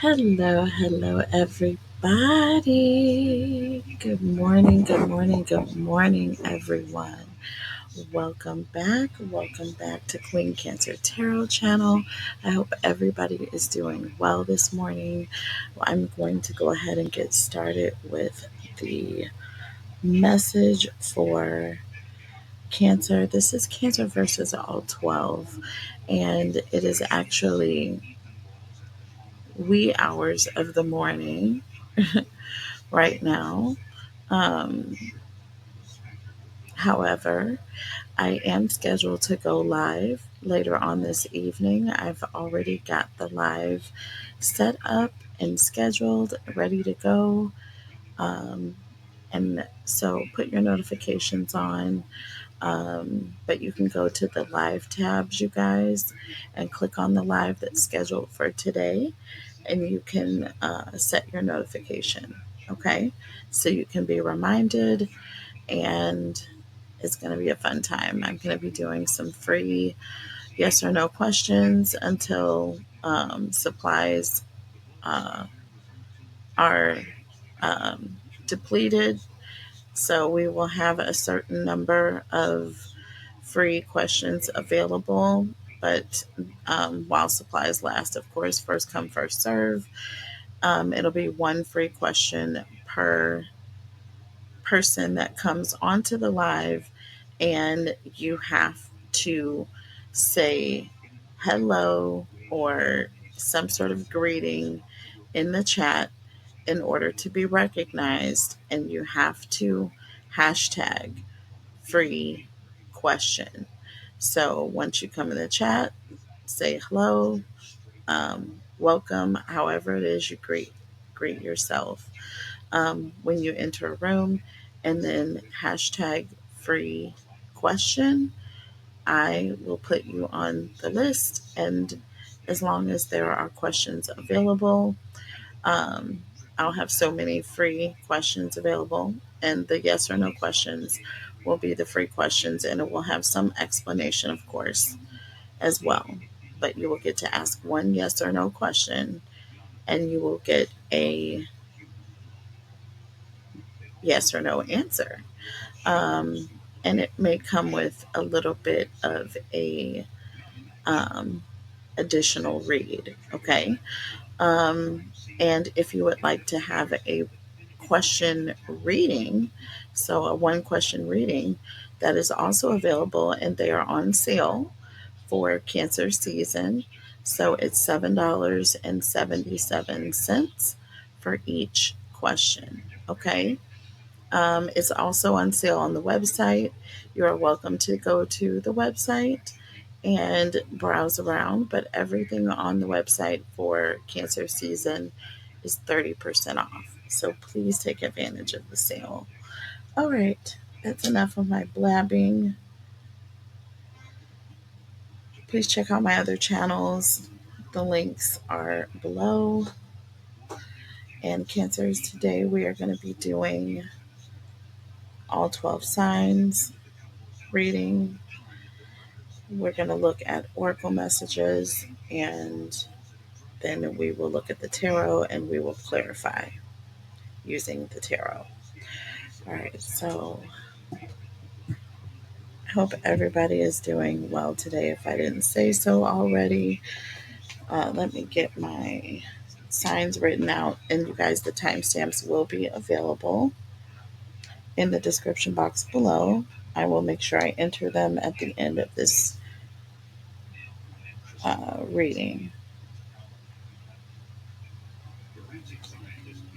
Hello, everybody. Good morning, everyone. Welcome back to Queen Cancer Tarot channel. I hope everybody is doing well this morning. I'm going to go ahead and get started with the message for Cancer. This is Cancer versus all 12, and it is actually wee hours of the morning right now. Um, However, I am scheduled to go live later on this evening. I've already got the live set up and scheduled, ready to go. Um, and so put your notifications on. But you can go to the live tabs, you guys, and click on the live that's scheduled for today, and you can set your notification. Okay, so you can be reminded, and it's going to be a fun time. I'm going to be doing some free yes or no questions until supplies uh, are depleted. So we will have a certain number of free questions available, but while supplies last, of course, first come, first serve. It'll be one free question per person that comes onto the live, and you have to say hello or some sort of greeting in the chat in order to be recognized, and you have to hashtag free question. So once you come in the chat, say hello, welcome, however it is you greet yourself when you enter a room, and then hashtag free question. I will put you on the list, and as long as there are questions available, um, I'll have so many free questions available, and the yes or no questions will be the free questions, and it will have some explanation, of course, as well. But you will get to ask one yes or no question, and you will get a yes or no answer. Um, and it may come with a little bit of a um, additional read. Okay. Um, and if you would like to have a question reading, so a one question reading, that is also available, and they are on sale for Cancer season. So it's $7.77 for each question. Okay. It's also on sale on the website. You are welcome to go to the website and browse around, but everything on the website for Cancer season is 30% off. So please take advantage of the sale. All right, that's enough of my blabbing. Please check out my other channels. The links are below. And Cancers, today we are going to be doing all 12 signs reading. We're going to look at oracle messages, and then we will look at the tarot, and we will clarify using the tarot. All right, so I hope everybody is doing well today. If I didn't say so already, let me get my signs written out, and you guys, the timestamps will be available in the description box below. I will make sure I enter them at the end of this reading,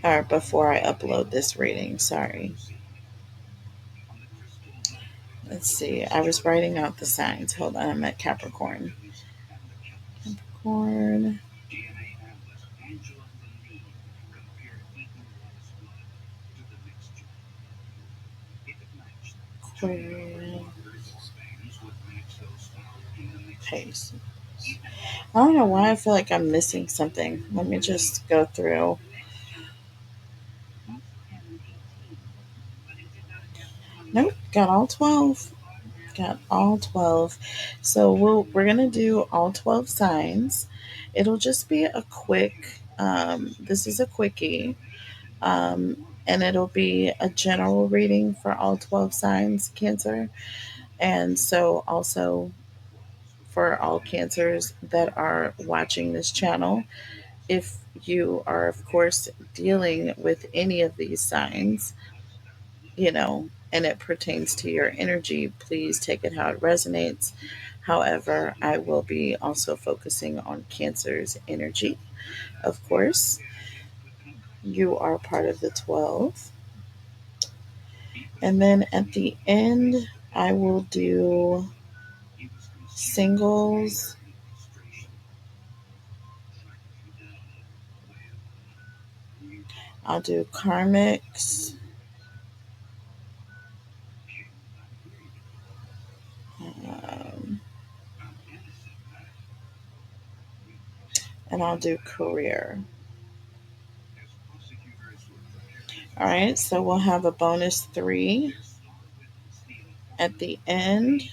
or before I upload this reading. Sorry. Let's see. I was writing out the signs. Hold on. I'm at Capricorn. Capricorn. Aquarius. Pisces. I don't know why I feel like I'm missing something. Let me just go through. Nope. Got all 12. Got all 12. So we're going to do all 12 signs. It'll just be a quick, this is a quickie, and it'll be a general reading for all 12 signs Cancer. And so also for all Cancers that are watching this channel, if you are, of course, dealing with any of these signs, and it pertains to your energy, please take it how it resonates. However, I will be also focusing on Cancer's energy. Of course, you are part of the 12. And then at the end, I will do singles, I'll do karmics, um, and I'll do career. All right, so we'll have a bonus 3 at the end.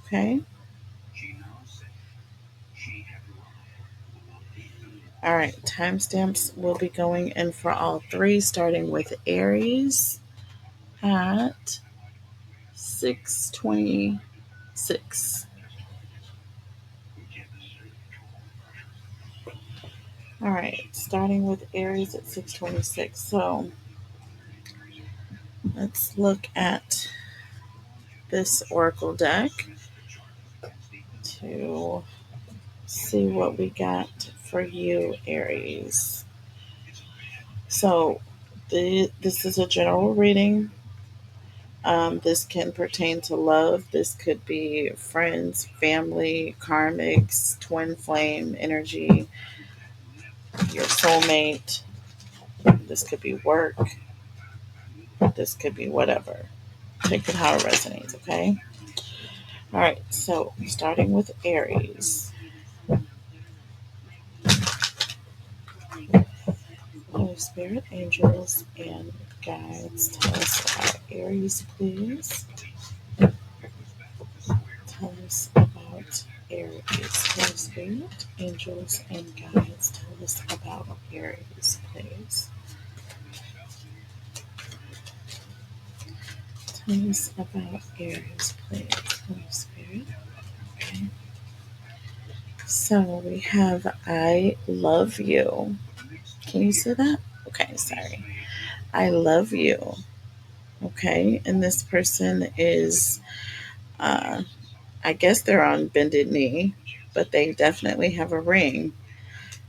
Okay. All right, timestamps will be going in for all 3, starting with Aries at 6:26. All right, starting with Aries at 6:26. So let's look at this oracle deck to see what we got for you, Aries. So this is a general reading. This can pertain to love. This could be friends, family, karmics, twin flame energy, your soulmate. This could be work. This could be whatever. Take it how it resonates, okay? All right, so starting with Aries. Holy Spirit, angels, and guides, tell us about Aries, please. Tell us about Aries. Holy Spirit, angels, and guides, tell us about Aries, please. Tell us about Aries, please. Holy Spirit. Okay. So we have I love you. Can you see that? Okay, sorry. I love you. Okay, and this person is, uh, I guess they're on bended knee, but they definitely have a ring.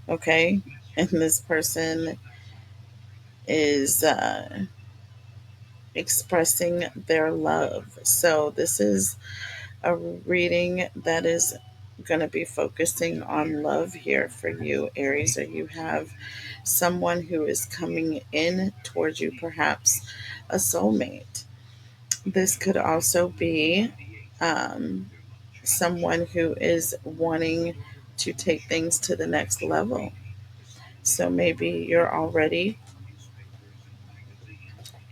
Okay, and this person is expressing their love. So this is a reading that is going to be focusing on love here for you, Aries, or you have someone who is coming in towards you, perhaps a soulmate. This could also be someone who is wanting to take things to the next level. So maybe you're already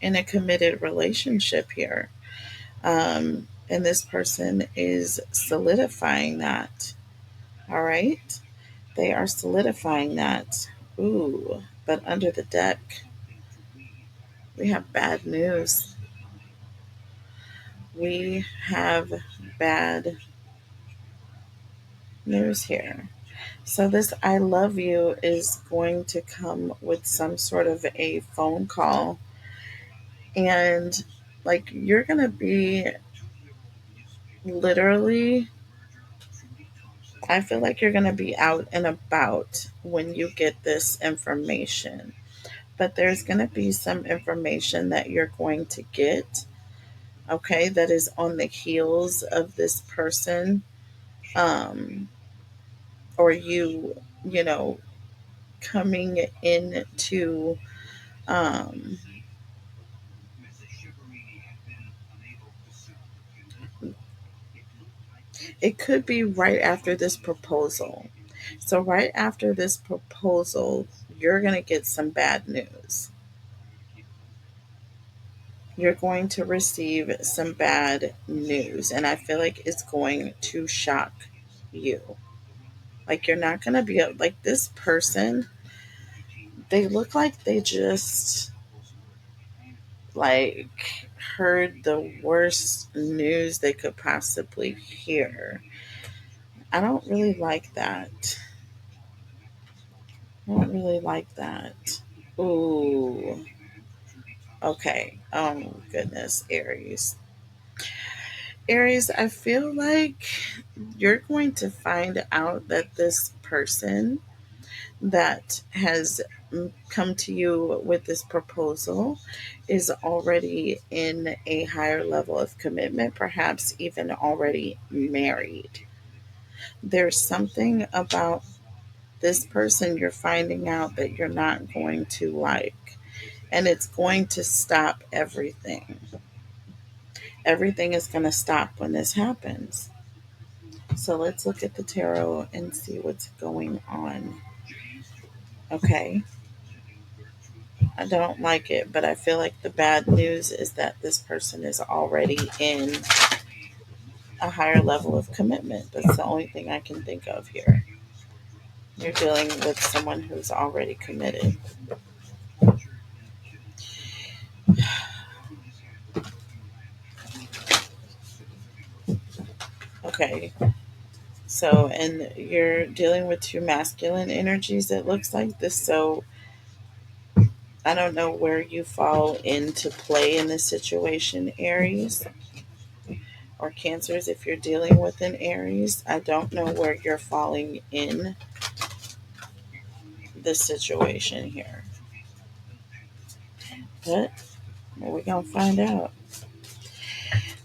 in a committed relationship here. And this person is solidifying that. All right. They are solidifying that. Ooh, but under the deck, we have bad news. We have bad news here. So, this I love you is going to come with some sort of a phone call. And like you're going to be literally, I feel like you're going to be out and about when you get this information. But there's going to be some information that you're going to get, okay, that is on the heels of this person, um, or you know, coming into, um, it could be right after this proposal. So, right after this proposal, you're going to get some bad news. You're going to receive some bad news, and I feel like it's going to shock you. Like, you're not going to be like this person. They look like they just like heard the worst news they could possibly hear. I don't really like that. I don't really like that. Ooh. Okay. Oh goodness, Aries. Aries, I feel like you're going to find out that this person that has come to you with this proposal is already in a higher level of commitment, perhaps even already married. There's something about this person you're finding out that you're not going to like, and it's going to stop everything. Everything is going to stop when this happens. So let's look at the tarot and see what's going on. Okay. I don't like it, but I feel like the bad news is that this person is already in a higher level of commitment. That's the only thing I can think of here. You're dealing with someone who's already committed. Okay. So, and you're dealing with two masculine energies, it looks like this. So, I don't know where you fall into play in this situation, Aries or Cancers. If you're dealing with an Aries, I don't know where you're falling in this situation here. But we're going to find out.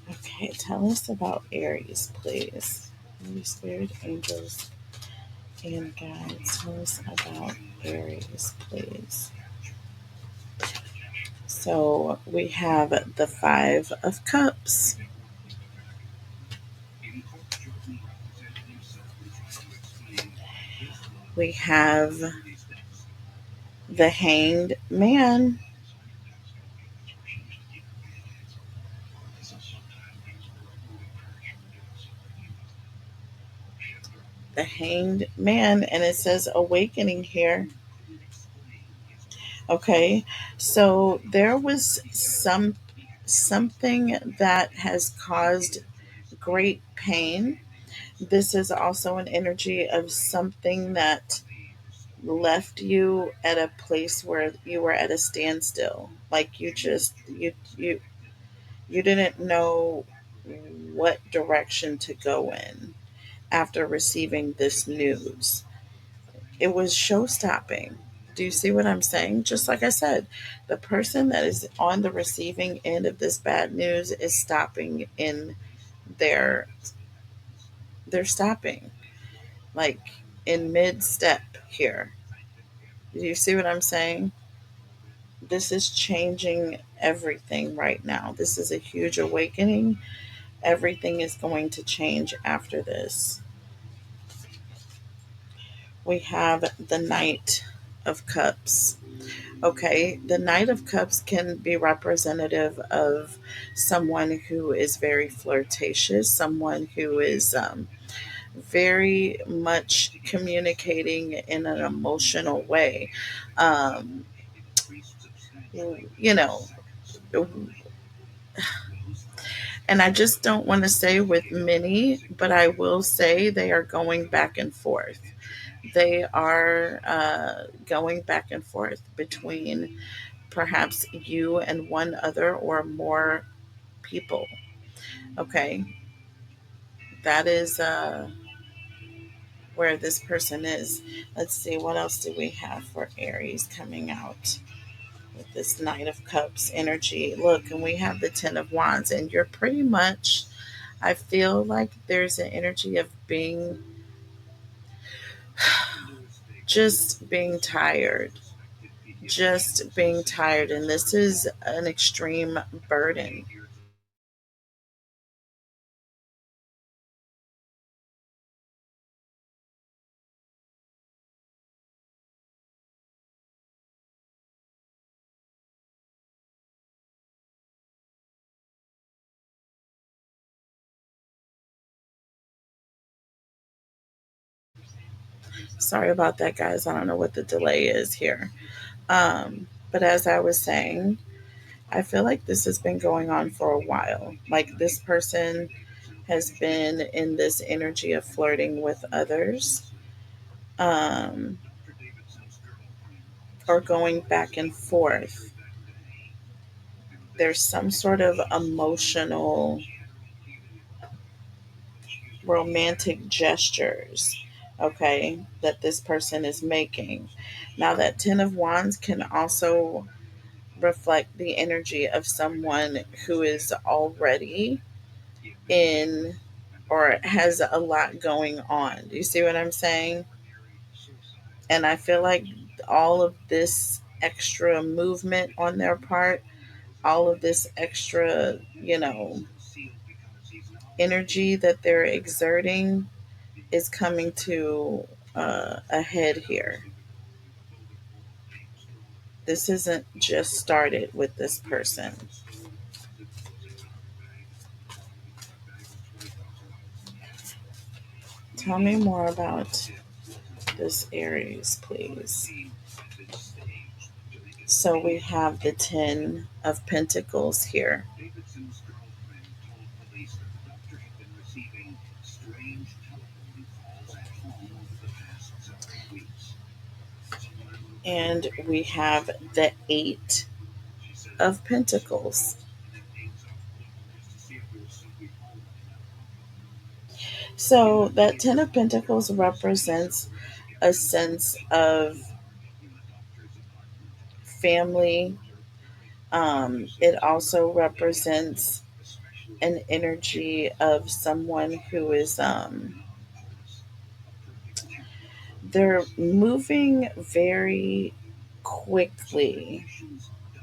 Okay, tell us about Aries, please. Holy Spirit, angels, and guides. Tell us about Aries, please. So we have the Five of Cups. We have the Hanged Man. The Hanged Man, and it says awakening here. Okay, so there was something that has caused great pain. This is also an energy of something that left you at a place where you were at a standstill. Like you didn't know what direction to go in after receiving this news. It was show stopping. Do you see what I'm saying? Just like I said, the person that is on the receiving end of this bad news is stopping in their they're stopping like in mid step here. Do you see what I'm saying? This is changing everything right now. This is a huge awakening. Everything is going to change after this. We have the Knight of Cups. Okay, the Knight of Cups can be representative of someone who is very flirtatious, someone who is very much communicating in an emotional way. Um, you know, and I just don't want to say with many, but I will say they are going back and forth. They are going back and forth between perhaps you and one other or more people. Okay, that is where this person is. Let's see, what else do we have for Aries coming out with this Knight of Cups energy? Look, and we have the Ten of Wands, and you're pretty much, I feel like there's an energy of being just being tired, just being tired, and this is an extreme burden. Sorry about that, guys. I don't know what the delay is here. But as I was saying, I feel like this has been going on for a while. Like this person has been in this energy of flirting with others, um, or going back and forth. There's some sort of emotional, romantic gestures, okay, that this person is making. Now, that Ten of Wands can also reflect the energy of someone who is already in or has a lot going on. Do you see what I'm saying? And I feel like all of this extra movement on their part, all of this extra, energy that they're exerting is coming to a head here. This isn't just started with this person. Tell me more about this Aries, please. So we have the Ten of Pentacles here. And we have the Eight of Pentacles. So that Ten of Pentacles represents a sense of family. It also represents an energy of someone who is they're moving very quickly.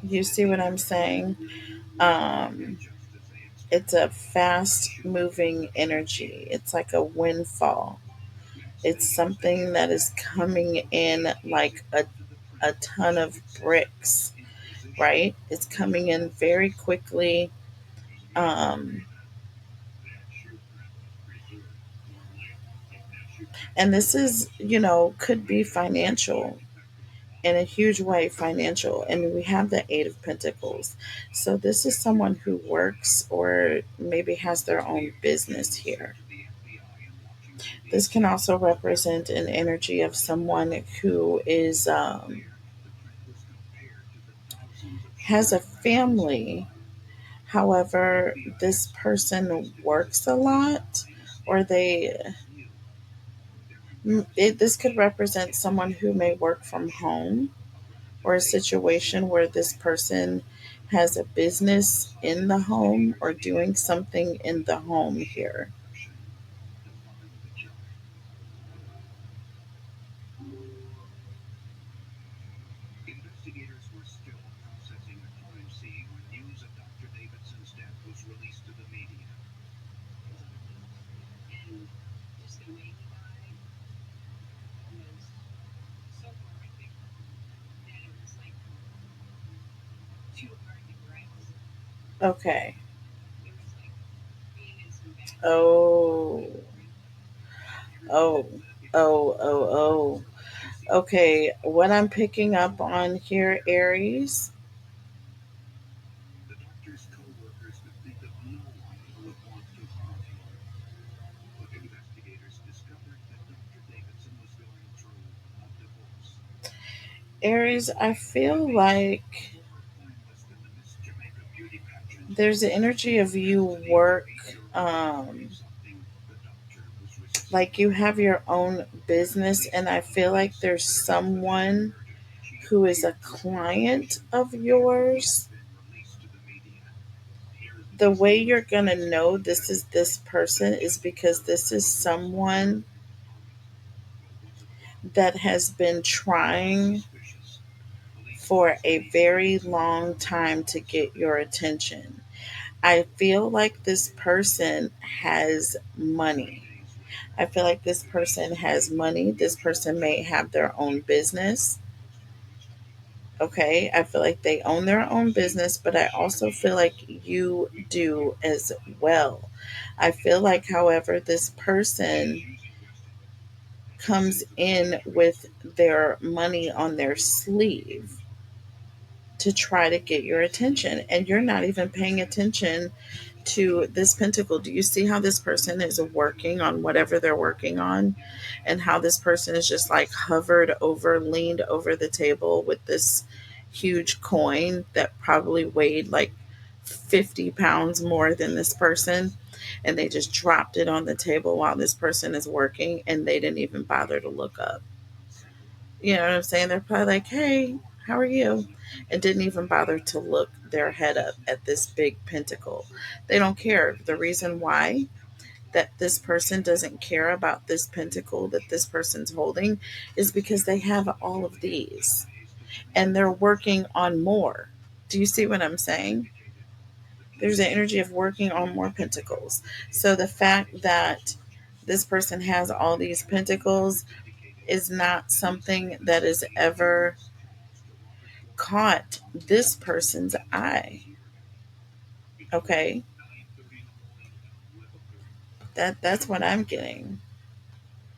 You see what I'm saying? Um, it's a fast moving energy. It's like a windfall. It's something that is coming in like a ton of bricks, right? It's coming in very quickly. Um, and this is, could be financial in a huge way, financial. And we have the Eight of Pentacles. So this is someone who works or maybe has their own business here. This can also represent an energy of someone who is has a family. However, this person works a lot, or this could represent someone who may work from home, or a situation where this person has a business in the home or doing something in the home here. Okay. Oh, oh, oh. Okay, what I'm picking up on here, Aries, Aries, I feel like there's an energy of you work, um, like you have your own business, and I feel like there's someone who is a client of yours. The way you're going to know this is this person is because this is someone that has been trying for a very long time to get your attention. I feel like this person has money. I feel like this person has money. This person may have their own business. Okay. I feel like they own their own business, but I also feel like you do as well. I feel like, however, this person comes in with their money on their sleeve to try to get your attention, and you're not even paying attention to this pentacle. Do you see how this person is working on whatever they're working on, and how this person is just like hovered over, leaned over the table with this huge coin that probably weighed like 50 pounds more than this person, and they just dropped it on the table while this person is working, and they didn't even bother to look up. You know what I'm saying? They're probably like, hey, how are you? And didn't even bother to look their head up at this big pentacle. They don't care. The reason why that this person doesn't care about this pentacle that this person's holding is because they have all of these and they're working on more. Do you see what I'm saying? There's an energy of working on more pentacles. So the fact that this person has all these pentacles is not something that is ever caught this person's eye. Okay, that's what I'm getting.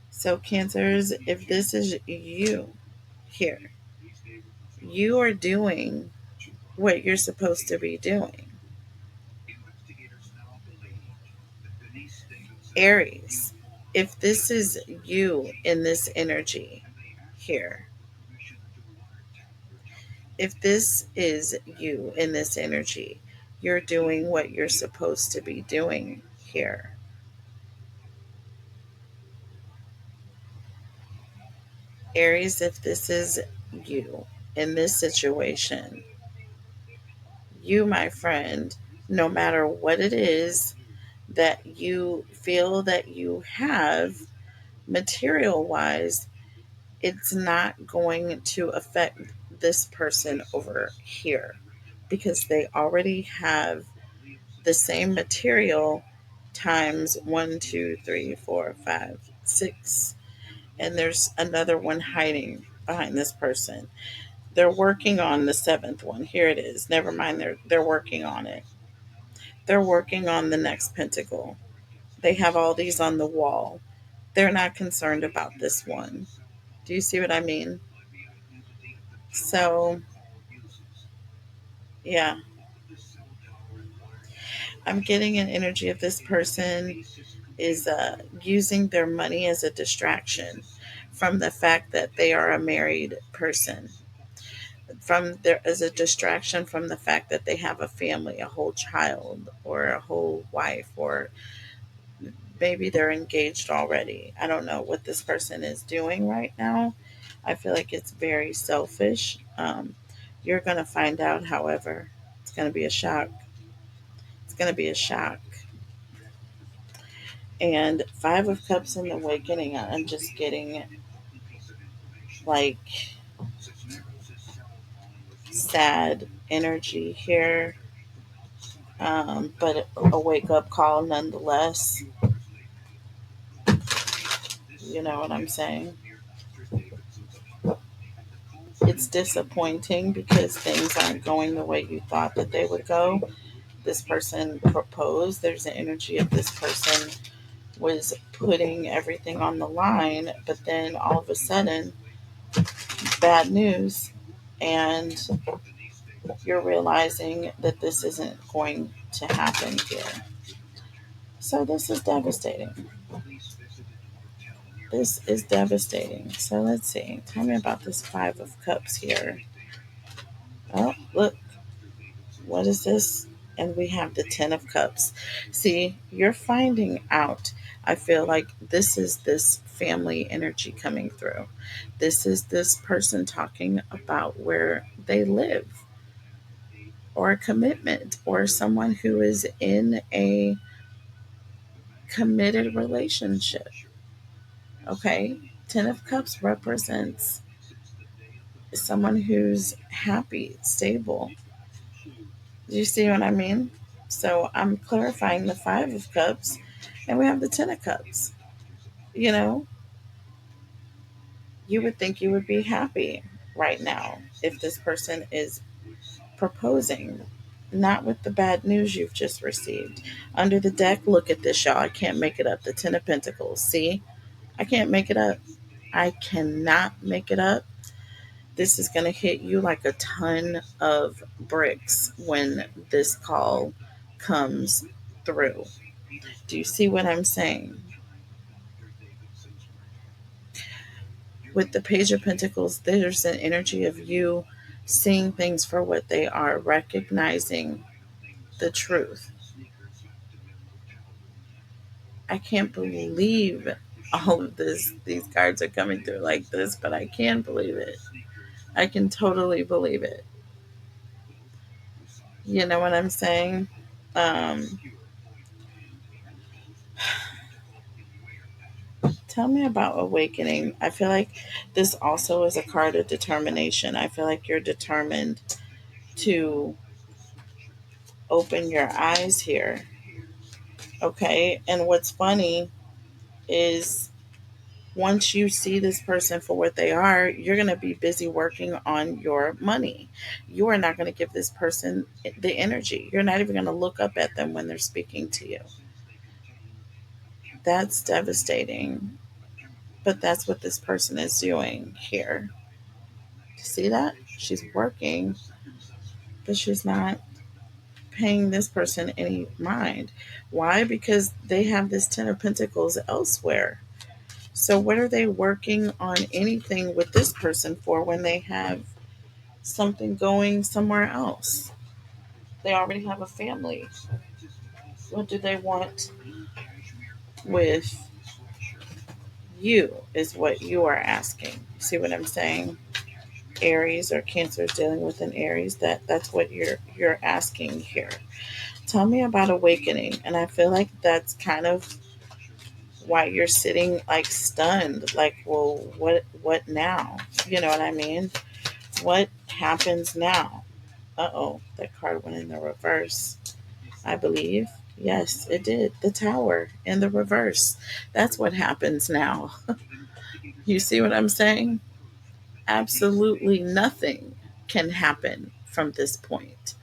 So Cancers, if this is you here, you are doing what you're supposed to be doing. Aries, if this is you in this energy here, if this is you in this energy, you're doing what you're supposed to be doing here. Aries, if this is you in this situation, you, my friend, no matter what it is that you feel that you have material wise, it's not going to affect this person over here because they already have the same material times one, two, three, four, five, six, and there's another one hiding behind this person. They're working on the seventh one. Here it is. Never mind. They're working on it. They're working on the next pentacle. They have all these on the wall. They're not concerned about this one. Do you see what I mean? So, yeah, I'm getting an energy of this person is using their money as a distraction from the fact that they are a married person, from there as a distraction from the fact that they have a family, a whole child, or a whole wife, or maybe they're engaged already. I don't know what this person is doing right now. I feel like it's very selfish. You're going to find out, however. It's going to be a shock. It's going to be a shock. And Five of Cups in the Awakening, I'm just getting like sad energy here, but a wake up call nonetheless. You know what I'm saying? It's disappointing because things aren't going the way you thought that they would go. This person proposed. There's an energy of this person was putting everything on the line, but then all of a sudden, bad news, and you're realizing that this isn't going to happen here. So this is devastating. This is devastating. So let's see. Tell me about this Five of Cups here. Oh, look. What is this? And we have the Ten of Cups. See, you're finding out. I feel like this is this family energy coming through. This is this person talking about where they live, or a commitment, or someone who is in a committed relationship. Okay? Ten of Cups represents someone who's happy, stable. Do you see what I mean? So I'm clarifying the Five of Cups, and we have the Ten of Cups. You know, you would think you would be happy right now if this person is proposing, not with the bad news you've just received. Under the deck, look at this, y'all. I can't make it up. The Ten of Pentacles. See? I can't make it up. I cannot make it up. This is going to hit you like a ton of bricks when this call comes through. Do you see what I'm saying? With the Page of Pentacles, there's an energy of you seeing things for what they are, recognizing the truth. I can't believe all of this. These cards are coming through like this, but I can believe it. I can totally believe it. You know what I'm saying? Um, Tell me about awakening. I feel like this also is a card of determination. I feel like you're determined to open your eyes here. Okay. And what's funny is once you see this person for what they are, you're going to be busy working on your money. You are not going to give this person the energy. You're not even going to look up at them when they're speaking to you. That's devastating. But that's what this person is doing here. See that? She's working, but she's not paying this person any mind. Why? Because they have this Ten of Pentacles elsewhere. So, what are they working on anything with this person for when they have something going somewhere else? They already have a family. What do they want with you, is what you are asking. See what I'm saying? Aries or Cancer is dealing with an Aries. That's what you're asking here. Tell me about awakening. And I feel like that's kind of why you're sitting like stunned. Like, well, what now? You know what I mean? What happens now? Uh-oh, that card went in the reverse, I believe. Yes, it did. The Tower in the reverse. That's what happens now. You see what I'm saying? Absolutely nothing can happen from this point.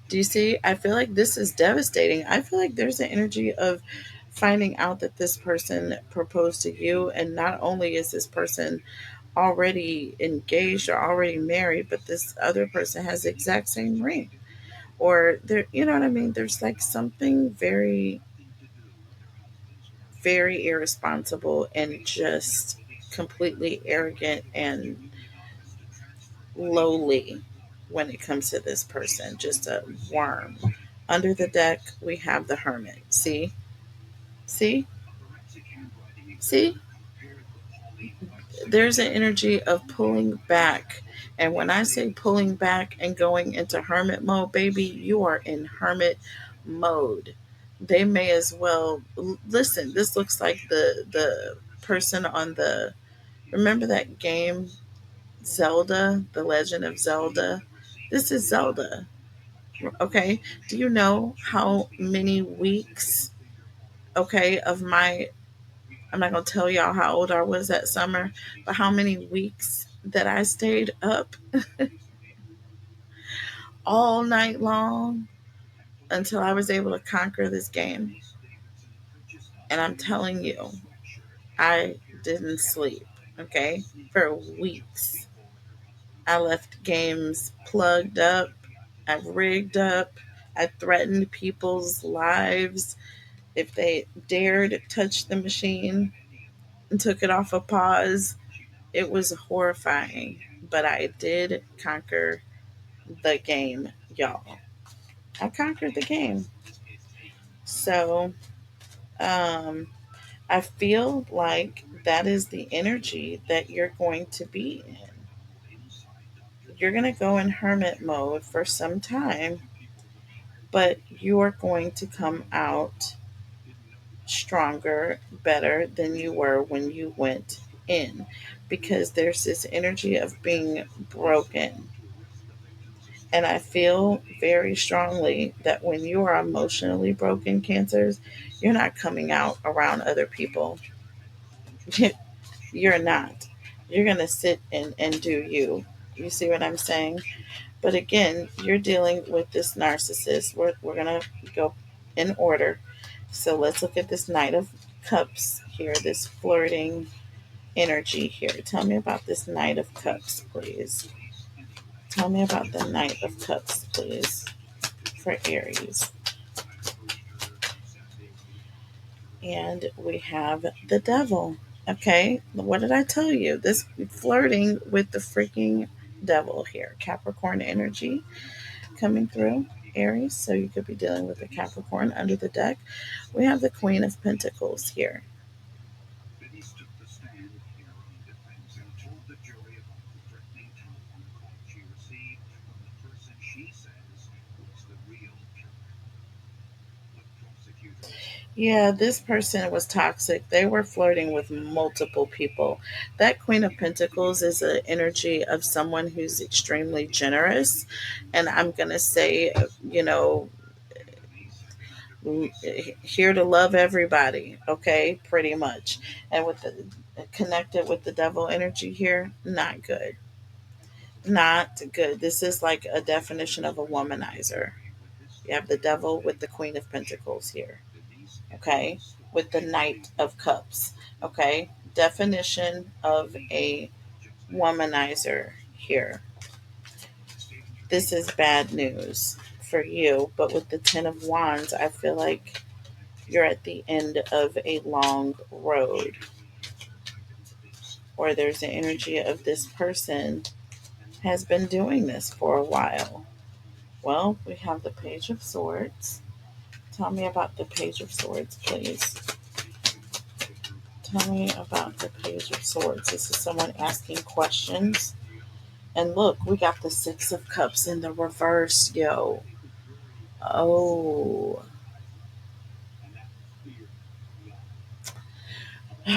Do you see? I feel like this is devastating. I feel like there's an energy of finding out that this person proposed to you, and not only is this person already engaged or already married, but this other person has the exact same ring. Or there, you know what I mean? There's like something very, very irresponsible and just completely arrogant and lowly when it comes to this person. Just a worm. Under the deck, we have the Hermit. See? See? See? There's an energy of pulling back. And when I say pulling back and going into hermit mode, baby, you are in hermit mode. They may as well listen. This looks like the person on the, remember that game Zelda, The Legend of Zelda? This is Zelda. Okay. Do you know how many weeks, okay, of my, I'm not going to tell y'all how old I was that summer, but how many weeks that I stayed up all night long until I was able to conquer this game. And I'm telling you, I didn't sleep, okay, for weeks. I left games plugged up, I rigged up, I threatened people's lives if they dared touch the machine and took it off a pause. It was horrifying, but I did conquer the game, y'all. I conquered the game. So, um, I feel like that is the energy that you're going to be in. You're going to go in hermit mode for some time, but you're going to come out stronger, better than you were when you went in, because there's this energy of being broken. And I feel very strongly that when you are emotionally broken, Cancers, you're not coming out around other people. You're not. You're going to sit and do you. You see what I'm saying? But again, you're dealing with this narcissist. We're going to go in order. So let's look at this Knight of Cups here, this flirting, energy here. Tell me about this Knight of Cups, please. Tell me about the Knight of Cups, please, for Aries. And we have the Devil. Okay, what did I tell you? This flirting with the freaking devil here. Capricorn energy coming through, Aries. So you could be dealing with a Capricorn under the deck. We have the Queen of Pentacles here. Yeah, this person was toxic. They were flirting with multiple people. That Queen of Pentacles is an energy of someone who's extremely generous. And I'm going to say, here to love everybody, okay? Pretty much. And with the connected with the devil energy here, not good. Not good. This is like a definition of a womanizer. You have the devil with the Queen of Pentacles here, okay, with the Knight of Cups, okay, definition of a womanizer here. This is bad news for you, but with the Ten of Wands, I feel like you're at the end of a long road, or there's an energy of this person has been doing this for a while. Well, we have the Page of Swords. Tell me about the Page of Swords, please. Tell me about the Page of Swords. This is someone asking questions. And look, we got the Six of Cups in the reverse, yo. Oh.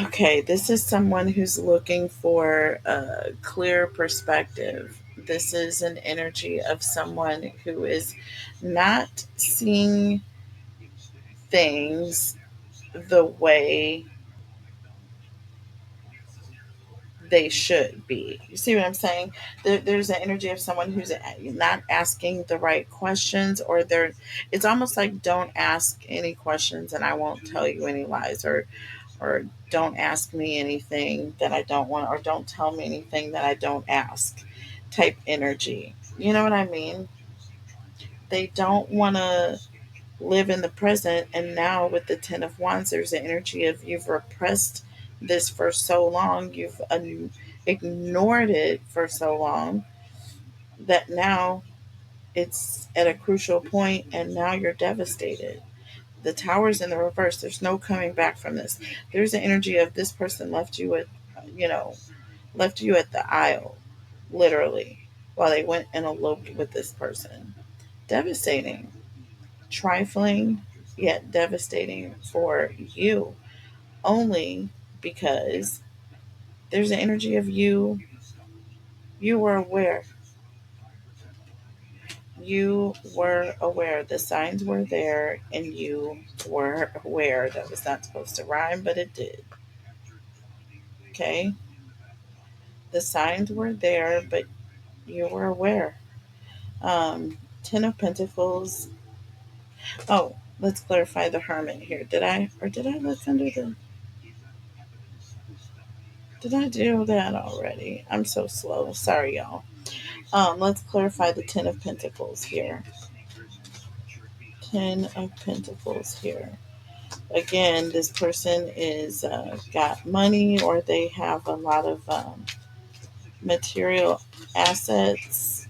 Okay, this is someone who's looking for a clear perspective. This is an energy of someone who is not seeing things the way they should be. You see what I'm saying? There's an energy of someone who's not asking the right questions, or it's almost like don't ask any questions and I won't tell you any lies, or don't ask me anything that I don't want, or don't tell me anything that I don't ask type energy. You know what I mean? They don't want to live in the present. And now with the Ten of Wands, there's an energy of you've repressed this for so long, you've ignored it for so long, that now it's at a crucial point and now you're devastated. The Tower's in the reverse. There's no coming back from this. There's an energy of this person you know, left you at the aisle, literally, while they went and eloped with this person. Devastating, trifling, yet devastating for you, only because there's an energy of you were aware. You were aware. The signs were there and you were aware. That was not supposed to rhyme, but it did. Okay? The signs were there, but you were aware. Ten of Pentacles. Oh, let's clarify the Hermit here. Did I look under the. Did I do that already? I'm so slow. Sorry, y'all. Let's clarify the Ten of Pentacles here. Ten of Pentacles here. Again, this person is got money, or they have a lot of material assets.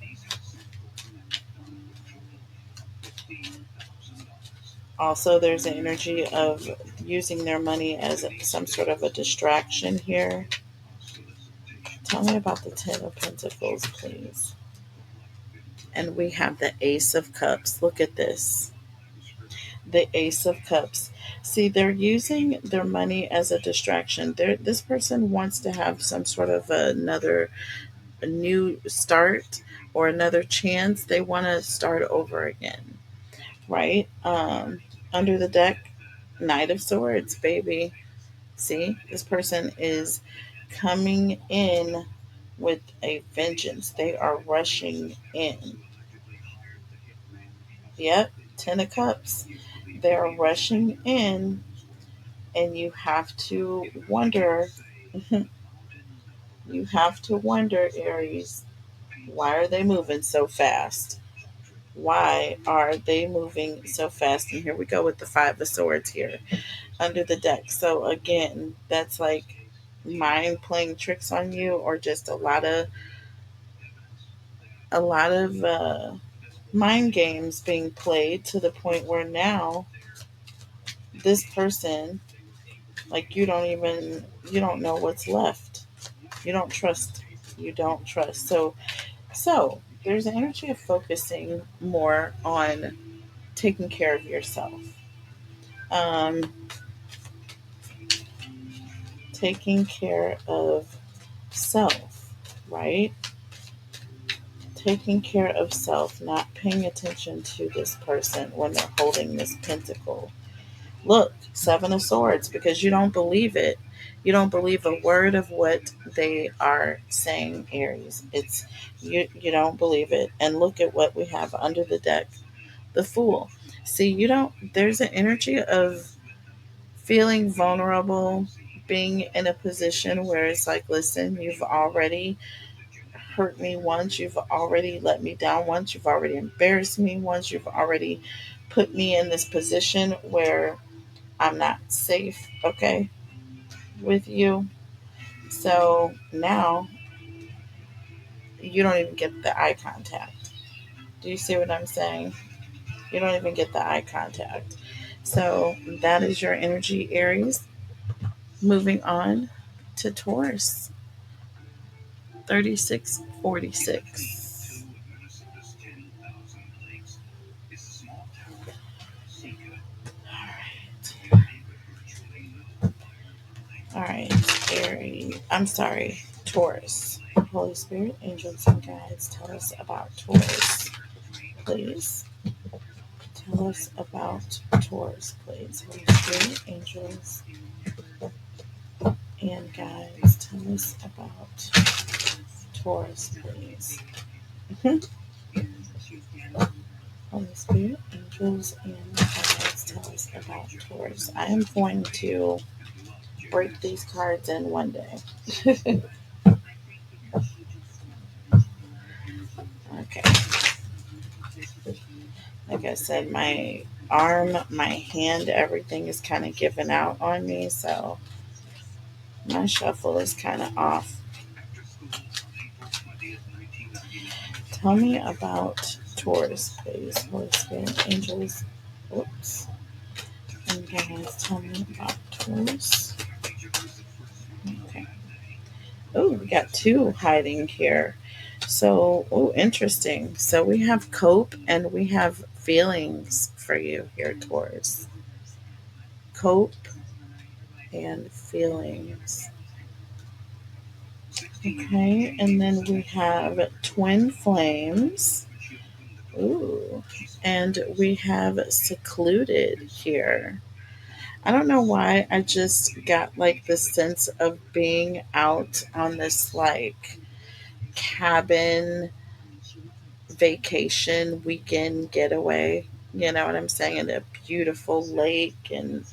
Also, there's an energy of using their money as some sort of a distraction here. Tell me about the Ten of Pentacles, please. And we have the Ace of Cups. Look at this. The Ace of Cups. See, they're using their money as a distraction. This person wants to have some sort of a new start or another chance. They want to start over again, right? Under the deck, Knight of Swords, baby. See, this person is coming in with a vengeance. They are rushing in. Yep, Ten of Cups. They are rushing in, and you have to wonder You have to wonder, Aries, why are they moving so fast? Why are they moving so fast? And here we go with the Five of Swords here under the deck. So again, that's like mind playing tricks on you, or just a lot of mind games being played to the point where now this person, like, you don't know what's left. You don't trust. You don't trust. So there's an energy of focusing more on taking care of yourself. Um, Taking care of self, right? Taking care of self, not paying attention to this person when they're holding this pentacle. Look, Seven of Swords, because you don't believe it. You don't believe a word of what they are saying, Aries. It's you don't believe it. And look at what we have under the deck. The Fool. See, you don't there's an energy of feeling vulnerable, being in a position where it's like, listen, you've already hurt me once, you've already let me down once, you've already embarrassed me once, you've already put me in this position where I'm not safe, okay, with you. So now you don't even get the eye contact. Do you see what I'm saying? You don't even get the eye contact. So that is your energy, Aries. Moving on to Taurus, 3646. All right, Aries. I'm sorry, Taurus. Holy Spirit, angels, and guides, tell us about Taurus, please. Tell us about Taurus, please. Holy Spirit, angels, and guides, tell us about Taurus, please. Holy Spirit, angels, and guides, tell us about Taurus. I am going to break these cards in one day. Okay. Like I said, my arm, my hand, everything is kind of giving out on me, so my shuffle is kind of off. Tell me about Taurus, please. Holy Spirit, angels, oops, and guys, tell me about Taurus. Okay. Oh, we got two hiding here. So, oh, interesting. So we have cope and we have feelings for you here, Taurus. Cope and feelings. Okay, and then we have twin flames. Ooh, and we have secluded here. I don't know why I just got like the sense of being out on this like cabin vacation weekend getaway. You know what I'm saying? And a beautiful lake and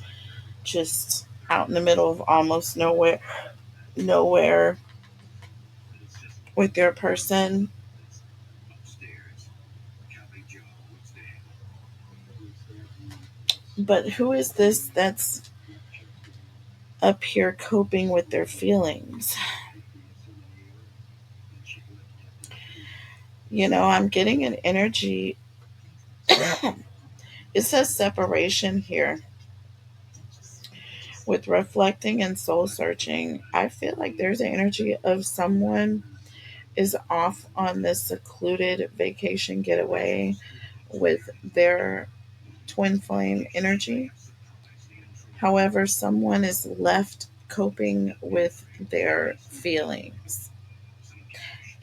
just out in the middle of almost nowhere with your person. But who is this that's up here coping with their feelings? I'm getting an energy. It says separation here with reflecting and soul searching. I feel like there's an energy of someone is off on this secluded vacation getaway with their twin flame energy. However, someone is left coping with their feelings.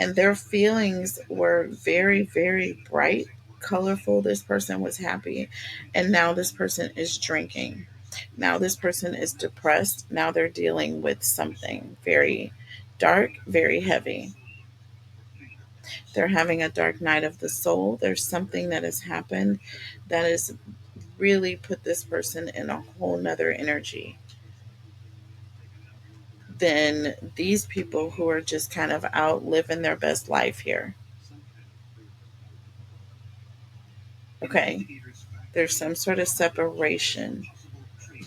And their feelings were very, very bright, colorful. This person was happy. And now this person is drinking. Now this person is depressed. Now they're dealing with something very dark, very heavy. They're having a dark night of the soul. There's something that has happened that has really put this person in a whole nother energy. than these people who are just kind of out living their best life here. Okay. There's some sort of separation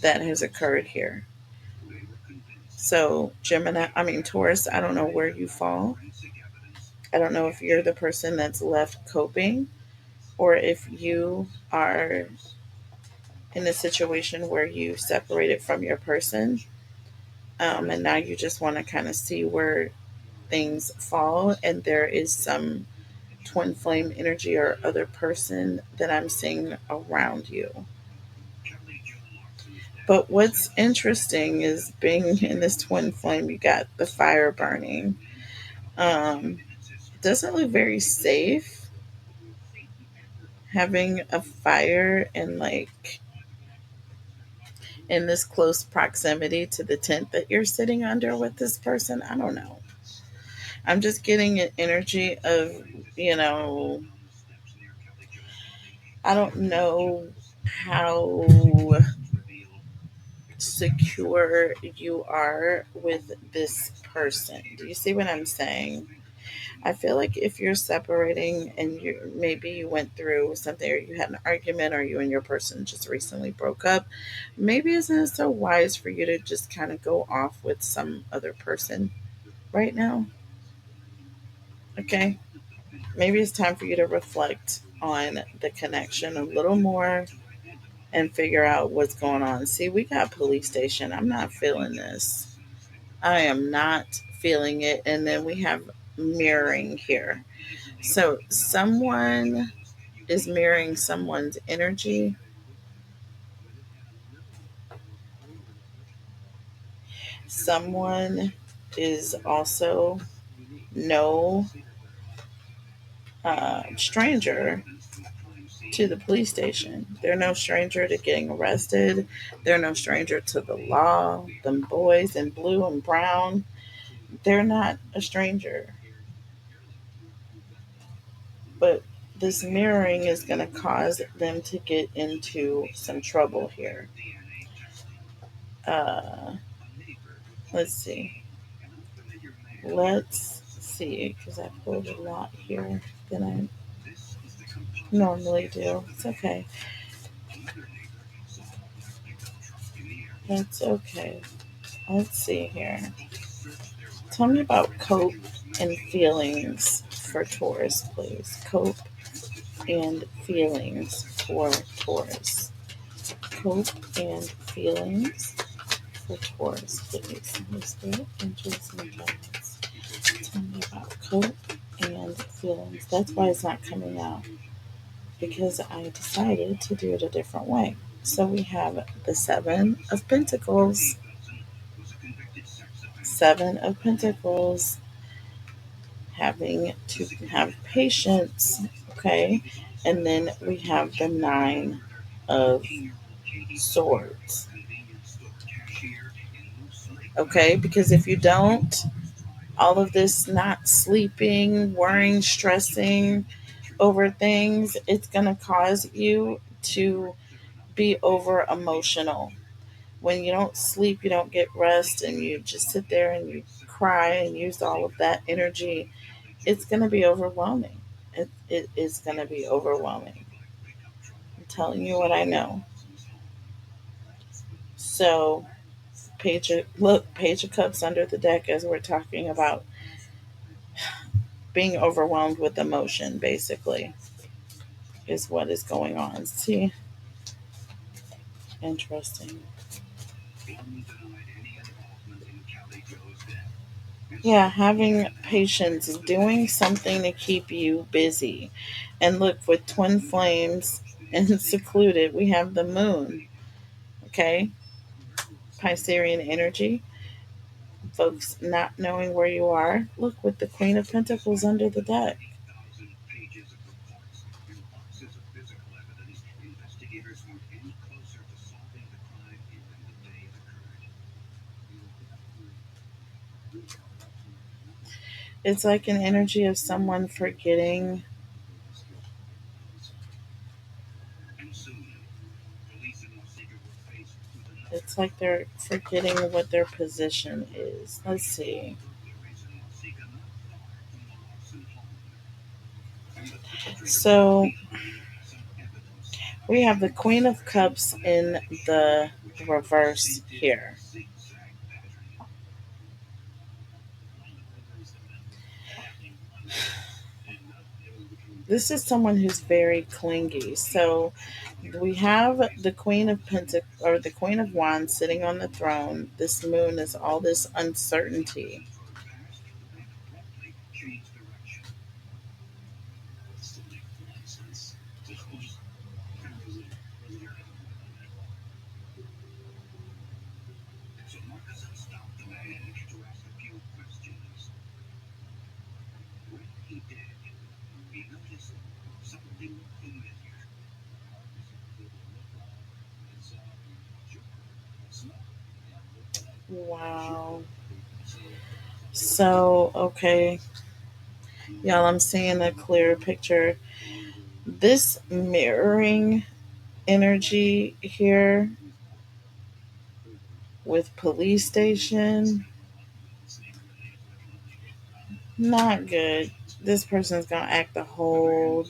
that has occurred here. So, Taurus, I don't know where you fall. I don't know if you're the person that's left coping or if you are in a situation where you separated from your person, and now you just want to kind of see where things fall, and there is some twin flame energy or other person that I'm seeing around you. But what's interesting is being in this twin flame, you got the fire burning. It doesn't look very safe having a fire and like in this close proximity to the tent that you're sitting under with this person. I don't know. I'm just getting an energy of, you know, I don't know how secure you are with this person. Do you see what I'm saying? I feel like if you're separating and you went through something or you had an argument or you and your person just recently broke up, maybe isn't it so wise for you to just kind of go off with some other person right now? Okay. Maybe it's time for you to reflect on the connection a little more and figure out what's going on. See, we got police station. I'm not feeling this. I am not feeling it. And then we have mirroring here. So someone is mirroring someone's energy. Someone is also no stranger to the police station. They're no stranger to getting arrested. They're no stranger to the law. Them boys in blue and brown, they're not a stranger. But this mirroring is going to cause them to get into some trouble here. Uh, let's see. Let's see, because I pulled a lot here than I normally do. It's okay. That's okay. Let's see here. Tell me about cope and feelings for Taurus, please. Cope and feelings for Taurus. Cope and feelings for Taurus, please. Holy Spirit, angels, and guides. Tell me about cope and feelings. That's why it's not coming out, because I decided to do it a different way. So we have the Seven of Pentacles. Seven of Pentacles, having to have patience, okay? And then we have the Nine of Swords, okay? Because if you don't, all of this not sleeping, worrying, stressing over things, it's going to cause you to be over emotional. When you don't sleep, you don't get rest, and you just sit there and you cry and use all of that energy, it's going to be overwhelming. It is going to be overwhelming. I'm telling you what I know. So, Page of Cups under the deck as we're talking about being overwhelmed with emotion, basically, is what is going on. See, interesting. Yeah, having patience, doing something to keep you busy. And look, with twin flames and secluded, we have the moon. Okay, Piscean energy. Folks not knowing where you are. Look, with the Queen of Pentacles under the deck. It's like an energy of someone forgetting. It's like they're forgetting what their position is. Let's see. So we have the Queen of Cups in the reverse here. This is someone who's very clingy. So we have the Queen of or the Queen of Wands sitting on the throne. This moon is all this uncertainty. Wow. So, okay, y'all, I'm seeing a clear picture. This mirroring energy here with police station, not good. This person's gonna act the whole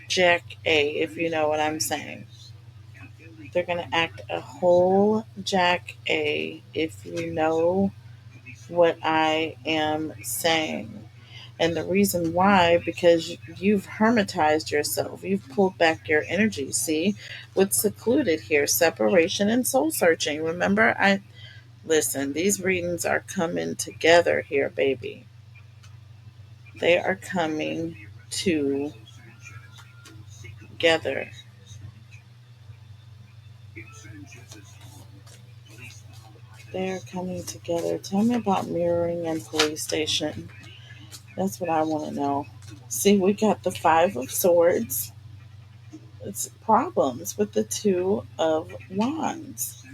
Jack A, if you know what I'm saying. They're gonna act a whole Jack A, if you know what I am saying. And the reason why, because you've hermetized yourself, you've pulled back your energy. See, what's secluded here, separation and soul searching. Remember, I listen, these readings are coming together here, baby. They are coming together. They're coming together. Tell me about mirroring and police station. That's what I want to know. See, we got the Five of Swords. It's problems with the Two of Wands.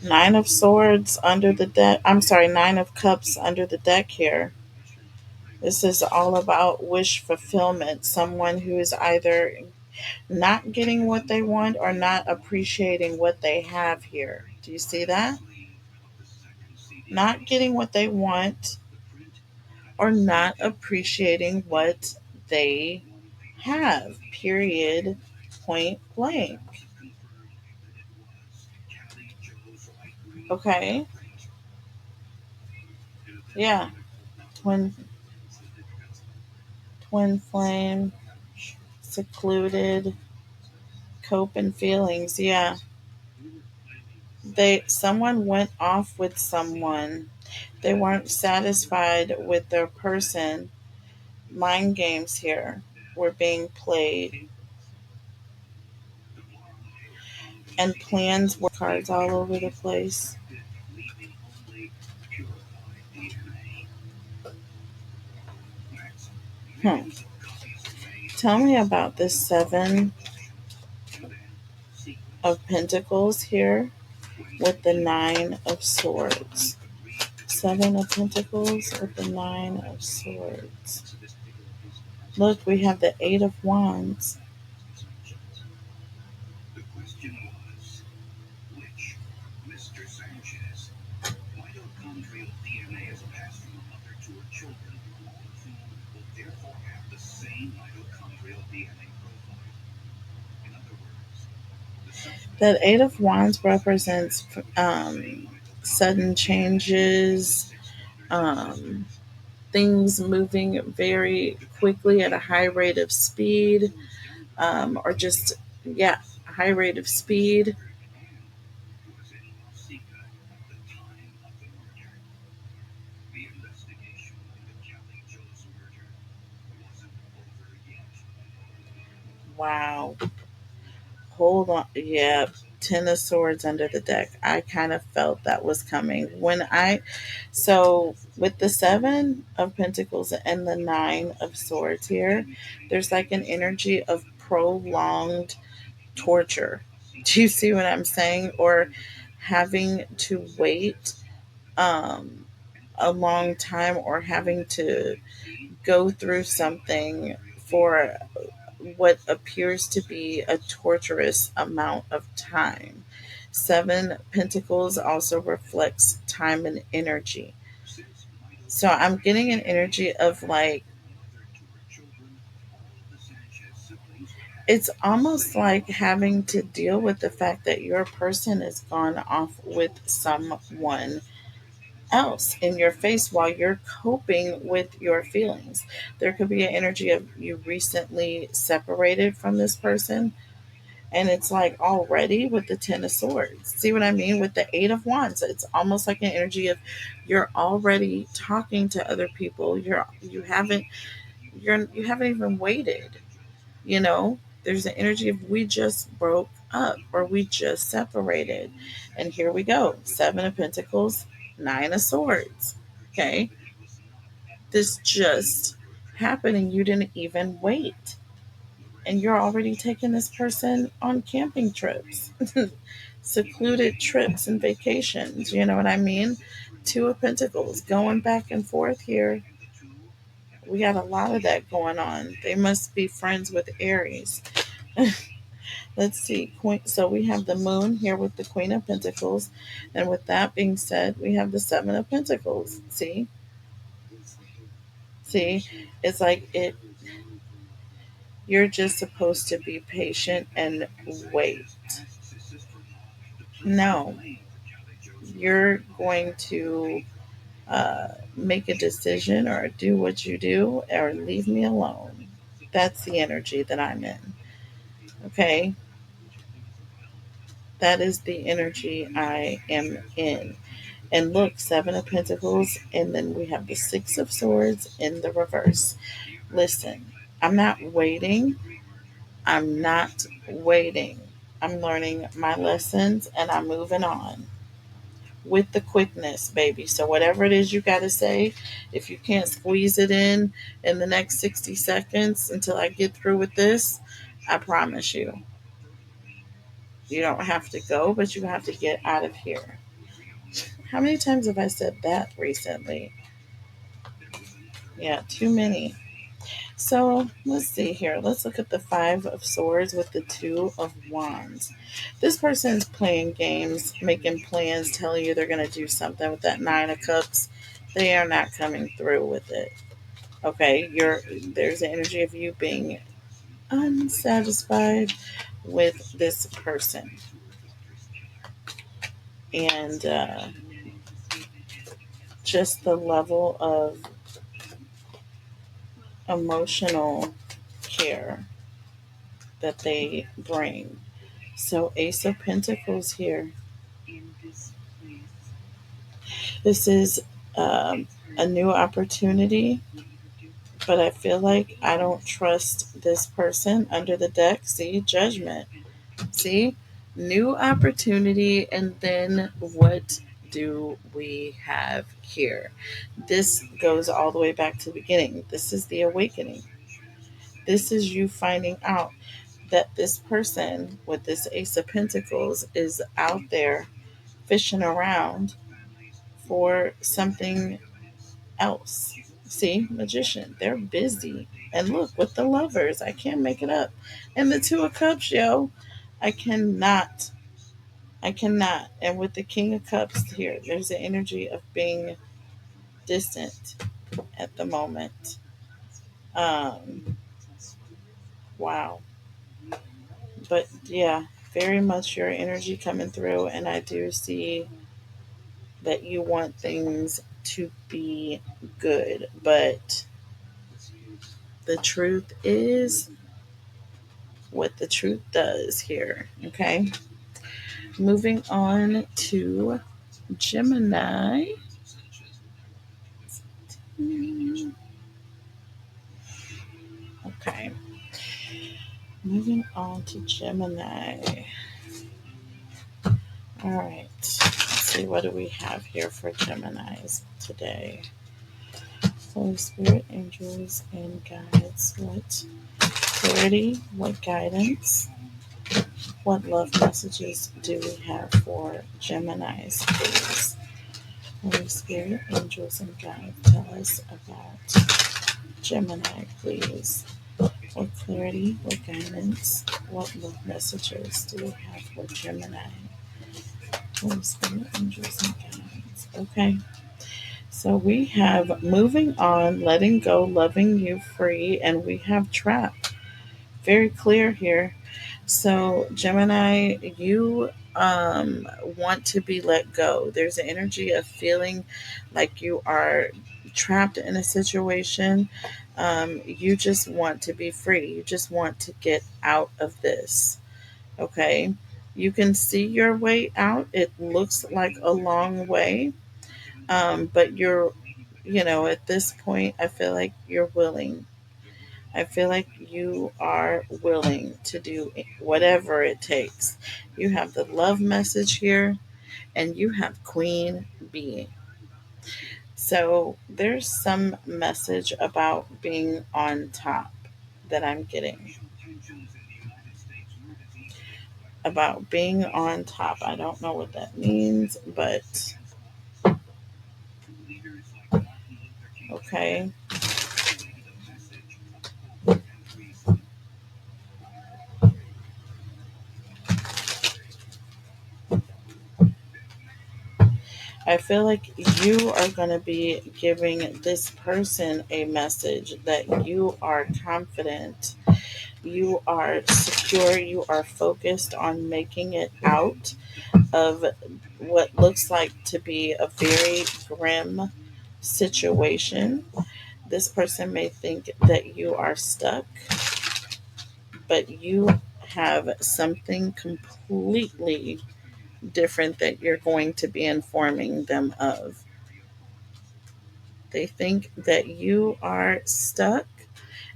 Nine of Swords under the deck. I'm sorry, Nine of Cups under the deck here. This is all about wish fulfillment. Someone who is either not getting what they want or not appreciating what they have here. Do you see that? Not getting what they want or not appreciating what they have. Period. Point blank. Okay. Yeah. Twin twin flame, secluded, coping feelings. Yeah. Someone went off with someone. They weren't satisfied with their person. Mind games here were being played, and plans were cards all over the place. Hmm. Tell me about this Seven of Pentacles here with the Nine of Swords. Seven of Pentacles with the Nine of Swords. Look, we have the Eight of Wands. That Eight of Wands represents sudden changes, um, things moving very quickly at a high rate of speed, or just, yeah, a high rate of speed. Wow. Hold on. Yeah. Ten of Swords under the deck. I kind of felt that was coming. So with the Seven of Pentacles and the Nine of Swords here, there's like an energy of prolonged torture. Do you see what I'm saying? Or having to wait um, a long time, or having to go through something for what appears to be a torturous amount of time. Seven Pentacles also reflects time and energy. So I'm getting an energy of like, it's almost like having to deal with the fact that your person is gone off with someone else in your face while you're coping with your feelings. There could be an energy of you recently separated from this person, and it's like already with the Ten of Swords. See what I mean? With the Eight of Wands, it's almost like an energy of you're already talking to other people. You haven't even waited. You know, there's an energy of we just broke up or we just separated. And here we go. Seven of Pentacles, Nine of Swords. Okay. This just happened and you didn't even wait. And you're already taking this person on camping trips, secluded trips and vacations. You know what I mean? Two of Pentacles going back and forth here. We got a lot of that going on. They must be friends with Aries. Let's see. So we have the moon here with the Queen of Pentacles. And with that being said, we have the Seven of Pentacles. See? See? It's like you're just supposed to be patient and wait. No, you're going to make a decision or do what you do or leave me alone. That's the energy that I'm in. Okay? That is the energy I am in. And look, Seven of Pentacles, and then we have the Six of Swords in the reverse. Listen, I'm not waiting. I'm not waiting. I'm learning my lessons and I'm moving on with the quickness, baby. So whatever it is you got to say, if you can't squeeze it in the next 60 seconds until I get through with this, I promise you, you don't have to go, but you have to get out of here. How many times have I said that recently? Yeah, too many. So let's see here. Let's look at the Five of Swords with the Two of Wands. This person's playing games, making plans, telling you they're going to do something with that Nine of Cups. They are not coming through with it. Okay, there's an energy of you being unsatisfied with this person, and just the level of emotional care that they bring. So, Ace of Pentacles here. This is a new opportunity, but I feel like I don't trust this person under the deck. See, Judgment. See, new opportunity, and then what do we have here? This goes all the way back to the beginning. This is the awakening. This is you finding out that this person with this Ace of Pentacles is out there fishing around for something else. See, Magician, they're busy. And look, with the Lovers, I can't make it up. And the Two of Cups, yo, I cannot. I cannot. And with the King of Cups here, there's an energy of being distant at the moment. Um, wow. But yeah, very much your energy coming through. And I do see that you want things to be good. But the truth is what the truth does here. Okay. Moving on to Gemini. Okay. Moving on to Gemini. All right. Let's see, what do we have here for Geminis today? Holy Spirit, angels, and guides. What clarity? What guidance? What love messages do we have for Geminis, please? Holy Spirit, angels, and guides, tell us about Gemini, please. What clarity, what guidance, what love messages do we have for Gemini? Holy Spirit, angels, and guides. Okay, so we have moving on, letting go, loving you free, and we have trap. Very clear here. So, Gemini, you want to be let go. There's an energy of feeling like you are trapped in a situation. You just want to be free. You just want to get out of this. Okay. You can see your way out. It looks like a long way, but at this point, I feel like you're willing. I feel like you are willing to do whatever it takes. You have the love message here, and you have Queen Bee. So there's some message about being on top that I'm getting. About being on top. I don't know what that means, but okay. I feel like you are going to be giving this person a message that you are confident, you are secure, you are focused on making it out of what looks like to be a very grim situation. This person may think that you are stuck, but you have something completely different that you're going to be informing them of. They think that you are stuck,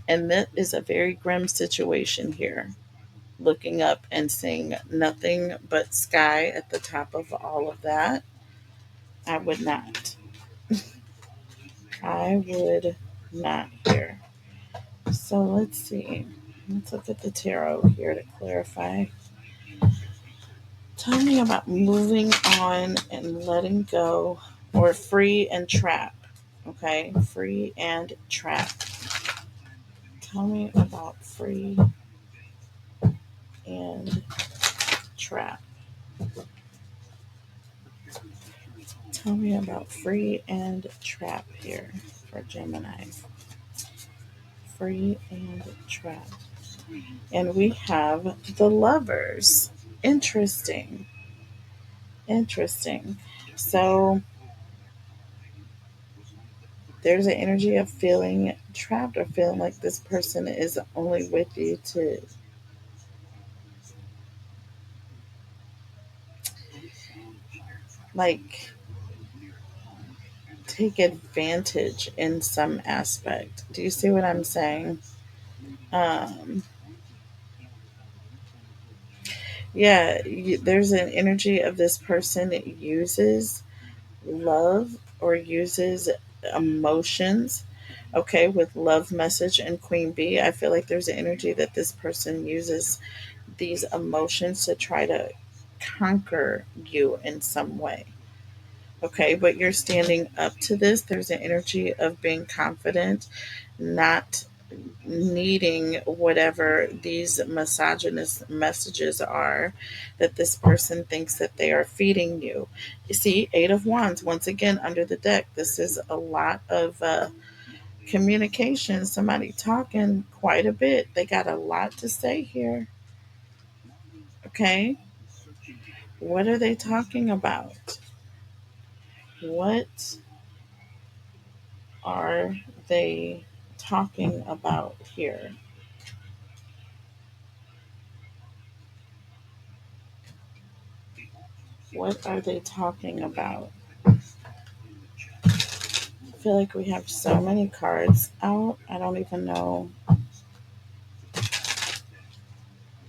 and that is a very grim situation here. Looking up and seeing nothing but sky at the top of all of that, I would not. I would not here. So let's see. Let's look at the tarot here to clarify. Tell me about moving on and letting go, or free and trap. Okay, free and trap. Tell me about free and trap. Tell me about free and trap here for Gemini. Free and trap. And we have the lovers. Interesting. Interesting. So there's an energy of feeling trapped, or feeling like this person is only with you to like take advantage in some aspect. Do you see what I'm saying? Um, yeah, there's an energy of this person that uses love or uses emotions. Okay, with love message and Queen Bee, I feel like there's an energy that this person uses these emotions to try to conquer you in some way. Okay, but you're standing up to this. There's an energy of being confident, not needing whatever these misogynist messages are that this person thinks that they are feeding you. You see, Eight of Wands, once again, under the deck. This is a lot of communication, somebody talking quite a bit. They got a lot to say here. Okay, what are they talking about? What are they talking about here? What are they talking about? I feel like we have so many cards out. I don't even know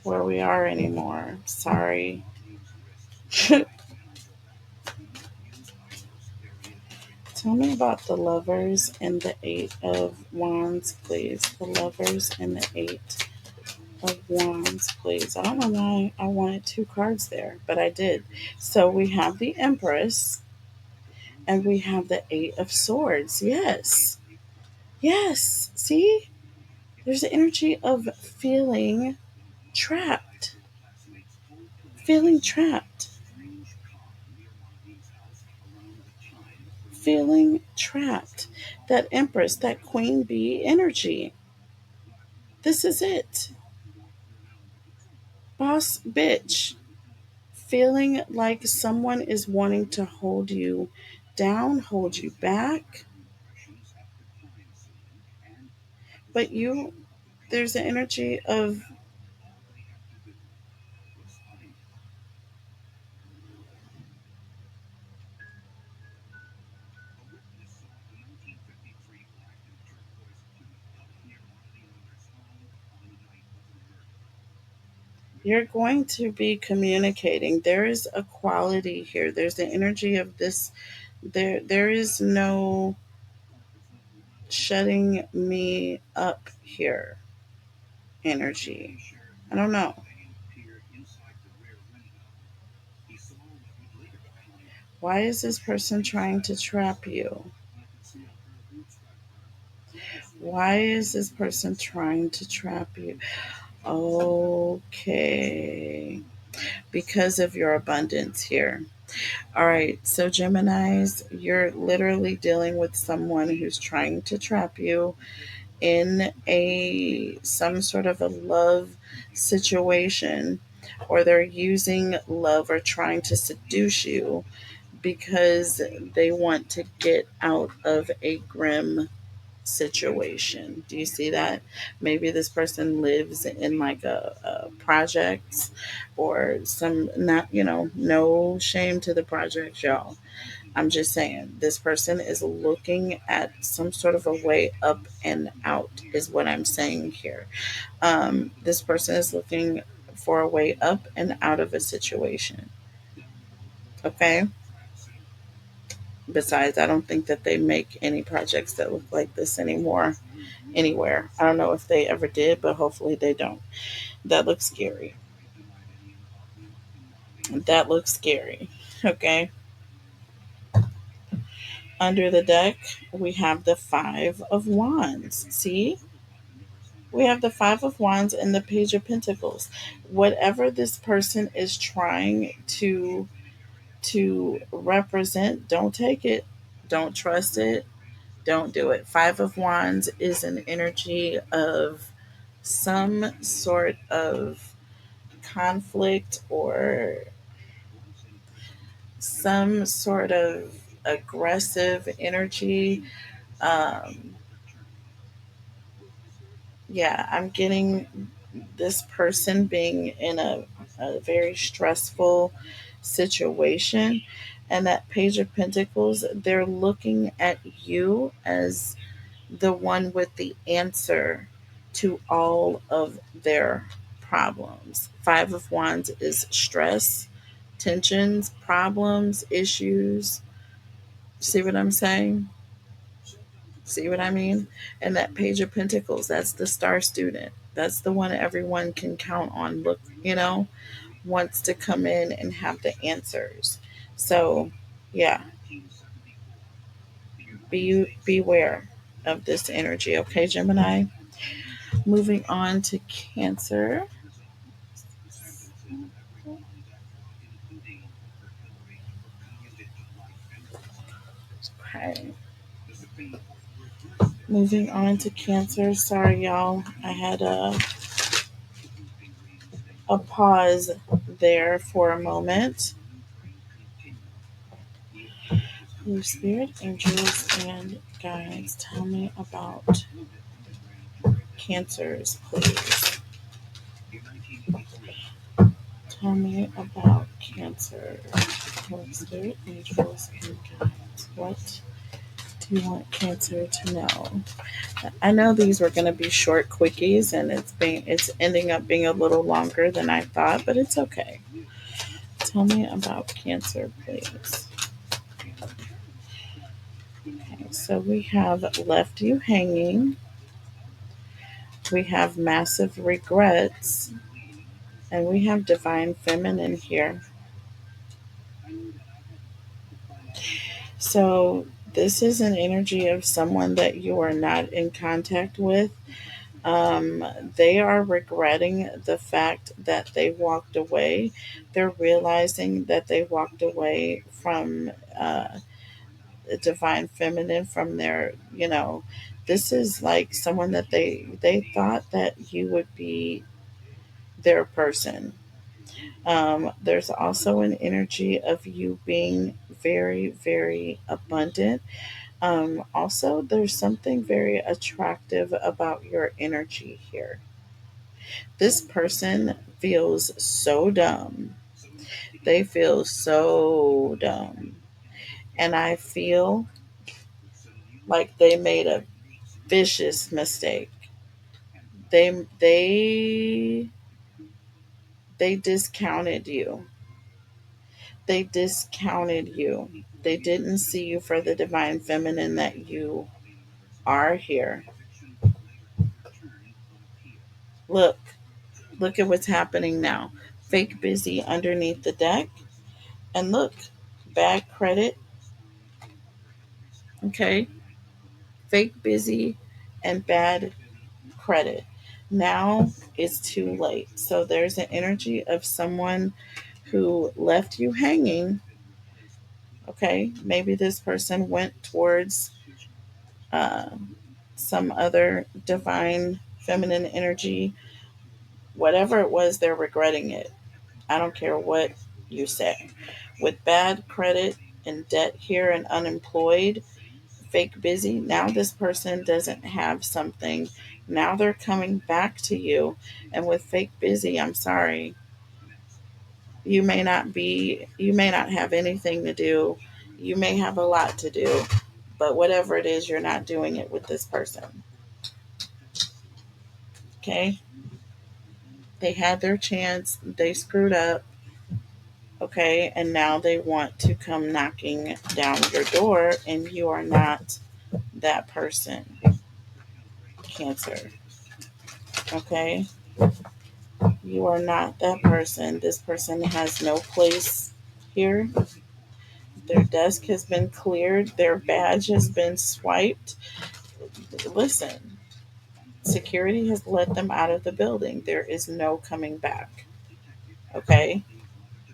where we are anymore. Sorry. Tell me about the lovers and the Eight of Wands, please. The lovers and the Eight of Wands, please. I don't know why I wanted two cards there, but I did. So we have the Empress and we have the Eight of Swords. Yes. Yes. See? There's the energy of feeling trapped. Feeling trapped. Feeling trapped. That Empress, that Queen Bee energy. This is it. Boss bitch. Feeling like someone is wanting to hold you down, hold you back. But there's an energy of you're going to be communicating. There is a quality here. There's the energy of this. There is no shutting me up here energy. I don't know. Why is this person trying to trap you? Why is this person trying to trap you? Okay. Because of your abundance here. All right. So, Geminis, you're literally dealing with someone who's trying to trap you in some sort of a love situation, or they're using love or trying to seduce you because they want to get out of a grim situation. Do you see that? Maybe this person lives in like a project or some, not, no shame to the projects, y'all. I'm just saying, this person is looking at some sort of a way up and out, is what I'm saying here. This person is looking for a way up and out of a situation. Okay. Besides, I don't think that they make any projects that look like this anymore anywhere. I don't know if they ever did, but hopefully they don't. That looks scary. That looks scary. Okay. Under the deck, we have the Five of Wands. See? We have the Five of Wands and the Page of Pentacles. Whatever this person is trying to represent, don't take it. Don't trust it. Don't do it. Five of Wands is an energy of some sort of conflict or some sort of aggressive energy. Um, yeah, I'm getting this person being in a very stressful situation. And that Page of Pentacles, they're looking at you as the one with the answer to all of their problems. Five of Wands is stress, tensions, problems, issues. See what I'm saying? See what I mean? And that Page of Pentacles, that's the star student. That's the one everyone can count on. Look, wants to come in and have the answers. So, yeah, beware of this energy, okay, Gemini? Moving on to Cancer. Okay. Moving on to Cancer. Sorry, y'all. I had a pause there for a moment. Holy Spirit, angels, and guides, tell me about Cancers, please. Tell me about Cancer. Holy Spirit, angels, and guides. What do you want Cancer to know? I know these were going to be short quickies, and it's ending up being a little longer than I thought, but it's okay. Tell me about Cancer, please. Okay, so we have left you hanging. We have massive regrets, and we have divine feminine here. So this is an energy of someone that you are not in contact with. Um, they are regretting the fact that they walked away. They're realizing that they walked away from the divine feminine, from their, this is like someone that they thought that you would be their person. There's also an energy of you being very, very abundant. Also, there's something very attractive about your energy here. This person feels so dumb. They feel so dumb. And I feel like they made a vicious mistake. They they discounted you. They discounted you. They didn't see you for the divine feminine that you are here. Look, look at what's happening now. Fake busy underneath the deck. And look, bad credit, okay? Fake busy and bad credit. Now it's too late. So there's an energy of someone who left you hanging. Okay, maybe this person went towards uh, some other divine feminine energy. Whatever it was, they're regretting it. I don't care what you say. With bad credit and debt here and unemployed, fake busy, now this person doesn't have something. Now they're coming back to you. And with fake busy, I'm sorry, you may not have anything to do. You may have a lot to do, but whatever it is, you're not doing it with this person. Okay? They had their chance, they screwed up, okay, and now they want to come knocking down your door, and you are not that person, Cancer. Okay? You are not that person. This person has no place here. Their desk has been cleared, their badge has been swiped. Listen, security has let them out of the building. There is no coming back. Okay?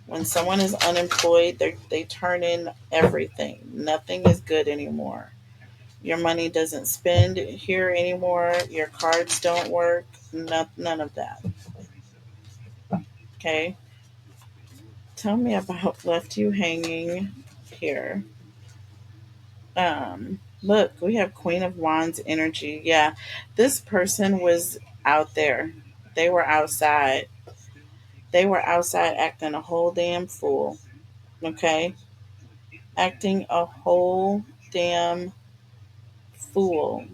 When someone is unemployed, they turn in everything. Nothing is good anymore. Your money doesn't spend here anymore. Your cards don't work. None of that. Okay? Tell me about left you hanging here. Look, we have Queen of Wands energy. Yeah, this person was out there. They were outside. They were outside acting a whole damn fool. Okay? Acting a whole damn fool.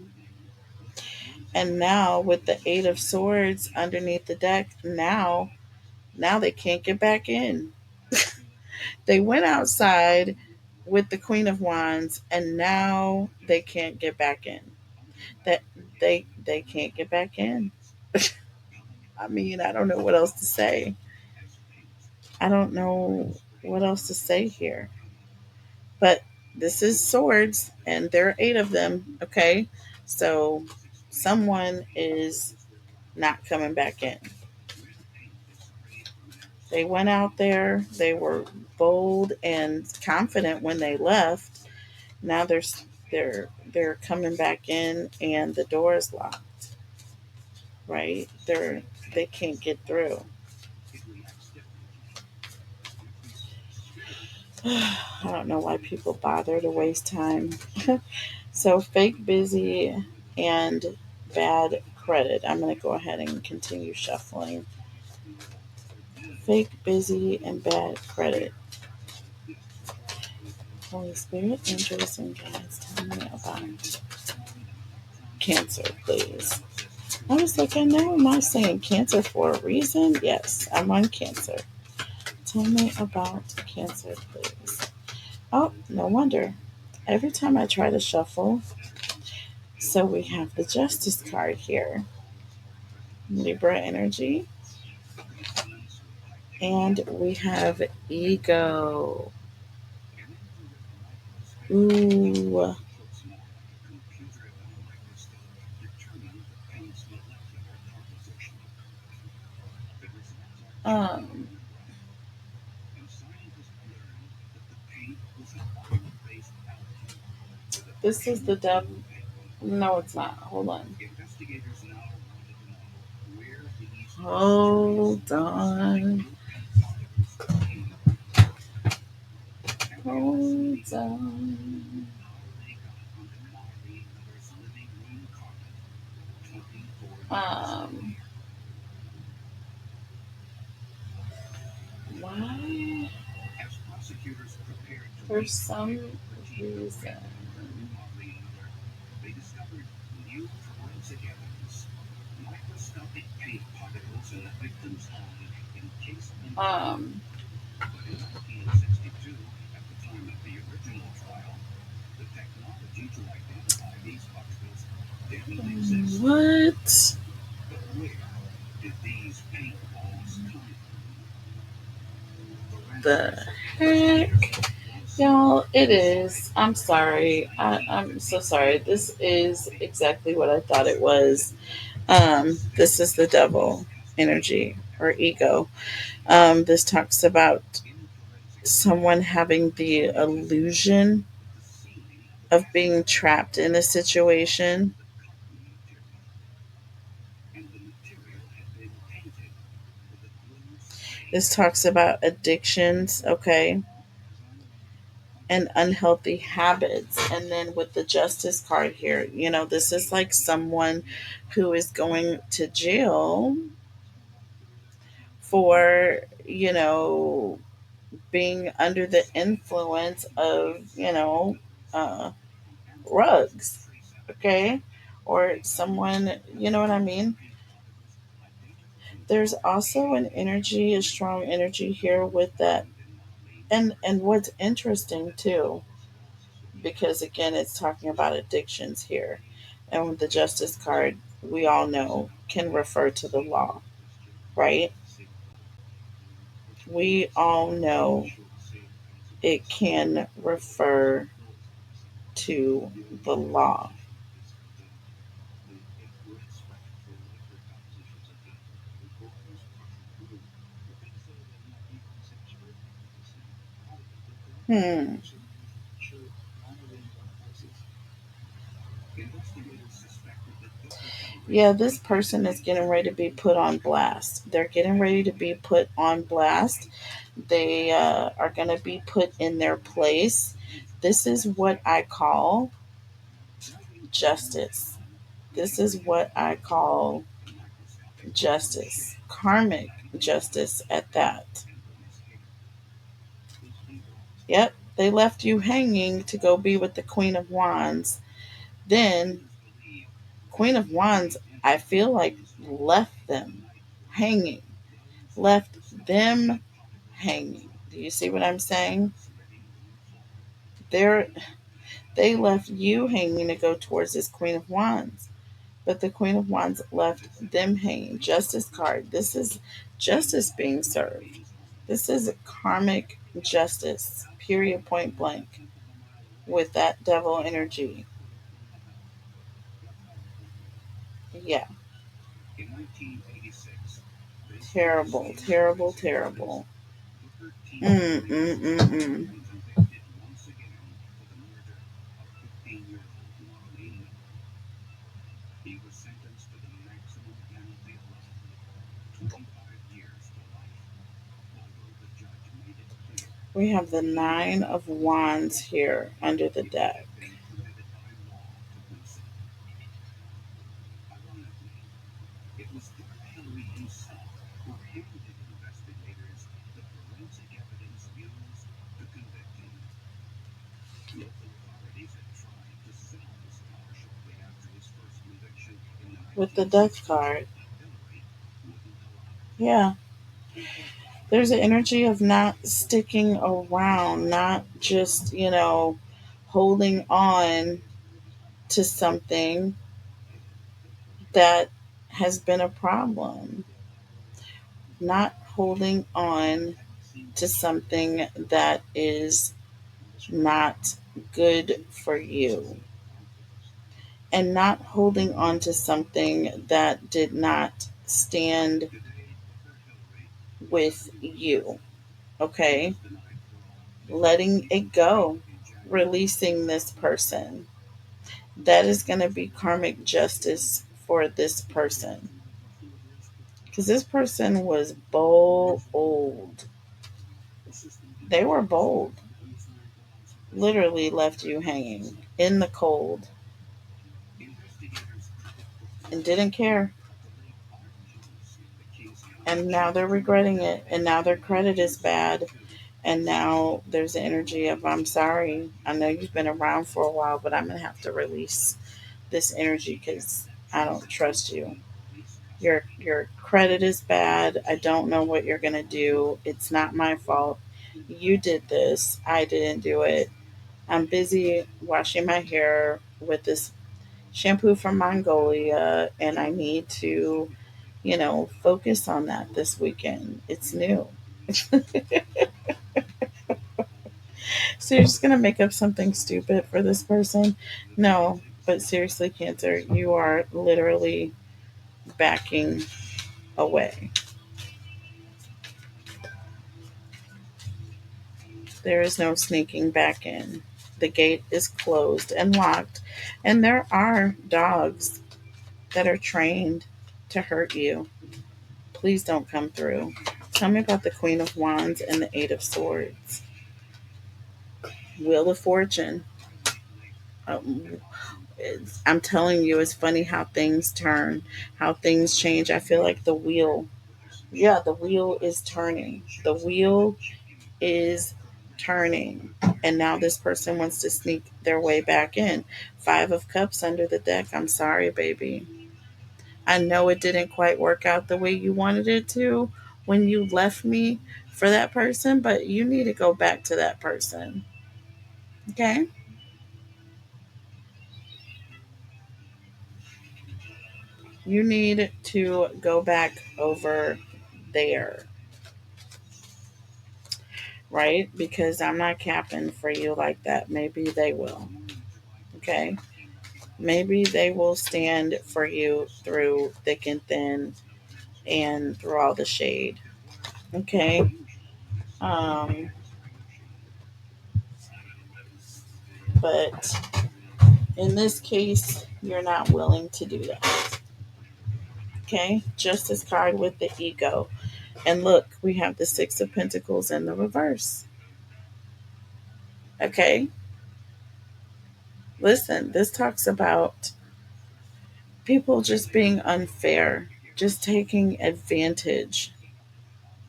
And now with the Eight of Swords underneath the deck, now they can't get back in. They went outside with the Queen of Wands and now they can't get back in. That they can't get back in. I mean, I don't know what else to say. I don't know what else to say here. But this is swords and there are eight of them, okay? So someone is not coming back in. They went out there, they were bold and confident when they left. Now they're coming back in and the door is locked, right? They can't get through. I don't know why people bother to waste time. So fake busy and bad credit. I'm going to go ahead and continue shuffling. Fake busy and bad credit. Holy Spirit, angels and guides, tell me about Cancer, please. I was like, I know I'm not saying Cancer for a reason. Yes, I'm on Cancer. Tell me about Cancer, please. Oh, no wonder. Every time I try to shuffle, so we have the Justice card here. Libra energy. And we have ego. Ooh. Um, this is the devil. No, it's not. Hold on. Hold on. Hold on. Um, why? For some reason. Um, what the heck? Y'all, it is. I'm sorry. I'm so sorry. This is exactly what I thought it was. This is the devil energy or ego. This talks about someone having the illusion of being trapped in a situation. This talks about addictions, okay, and unhealthy habits. And then with the justice card here, this is like someone who is going to jail for, being under the influence of, uh, rugs, okay? Or someone, you know what I mean? There's also an energy, a strong energy here with that. And what's interesting too, because again, it's talking about addictions here. And with the justice card, we all know can refer to the law, right? We all know it can refer to the law. Hmm. Yeah, this person is getting ready to be put on blast. They're getting ready to be put on blast. They are going to be put in their place. This is what I call justice. This is what I call justice, karmic justice at that. Yep, they left you hanging to go be with the Queen of Wands. Then, Queen of Wands, I feel like left them hanging, left them hanging. Do you see what I'm saying? They're, they left you hanging to go towards this Queen of Wands. But the Queen of Wands left them hanging. Justice card. This is justice being served. This is karmic justice, period, point blank, with that devil energy. Yeah. Terrible, terrible, terrible. Mm, mm, mm, mm. We have the Nine of Wands here under the deck. With the Death card. Yeah. There's an energy of not sticking around, not just, holding on to something that has been a problem. Not holding on to something that is not good for you, and not holding on to something that did not stand with you. Okay? Letting it go, releasing this person. That is going to be karmic justice for this person. Because this person was bold. They were bold. Literally left you hanging in the cold and didn't care. And now they're regretting it. And now their credit is bad. And now there's the energy of, I'm sorry. I know you've been around for a while, but I'm going to have to release this energy because I don't trust you. Your credit is bad. I don't know what you're going to do. It's not my fault. You did this. I didn't do it. I'm busy washing my hair with this shampoo from Mongolia, and I need to, focus on that this weekend. It's new. So you're just going to make up something stupid for this person? No, but seriously, Cancer, you are literally backing away. There is no sneaking back in. The gate is closed and locked, and there are dogs that are trained to hurt you. Please don't come through. Tell me about the Queen of Wands and the Eight of Swords. Wheel of Fortune. Um, I'm telling you, it's funny how things turn, how things change. I feel like the wheel, yeah, the wheel is turning. The wheel is turning. And now this person wants to sneak their way back in. Five of Cups under the deck. I'm sorry, baby. I know it didn't quite work out the way you wanted it to when you left me for that person, but you need to go back to that person. Okay? You need to go back over there, right? Because I'm not capping for you like that. Maybe they will. Okay? Maybe they will stand for you through thick and thin and through all the shade. Okay? Um, but in this case, you're not willing to do that. Okay? Justice card with the ego. And look, we have the Six of Pentacles in the reverse. Okay? Listen, this talks about people just being unfair, just taking advantage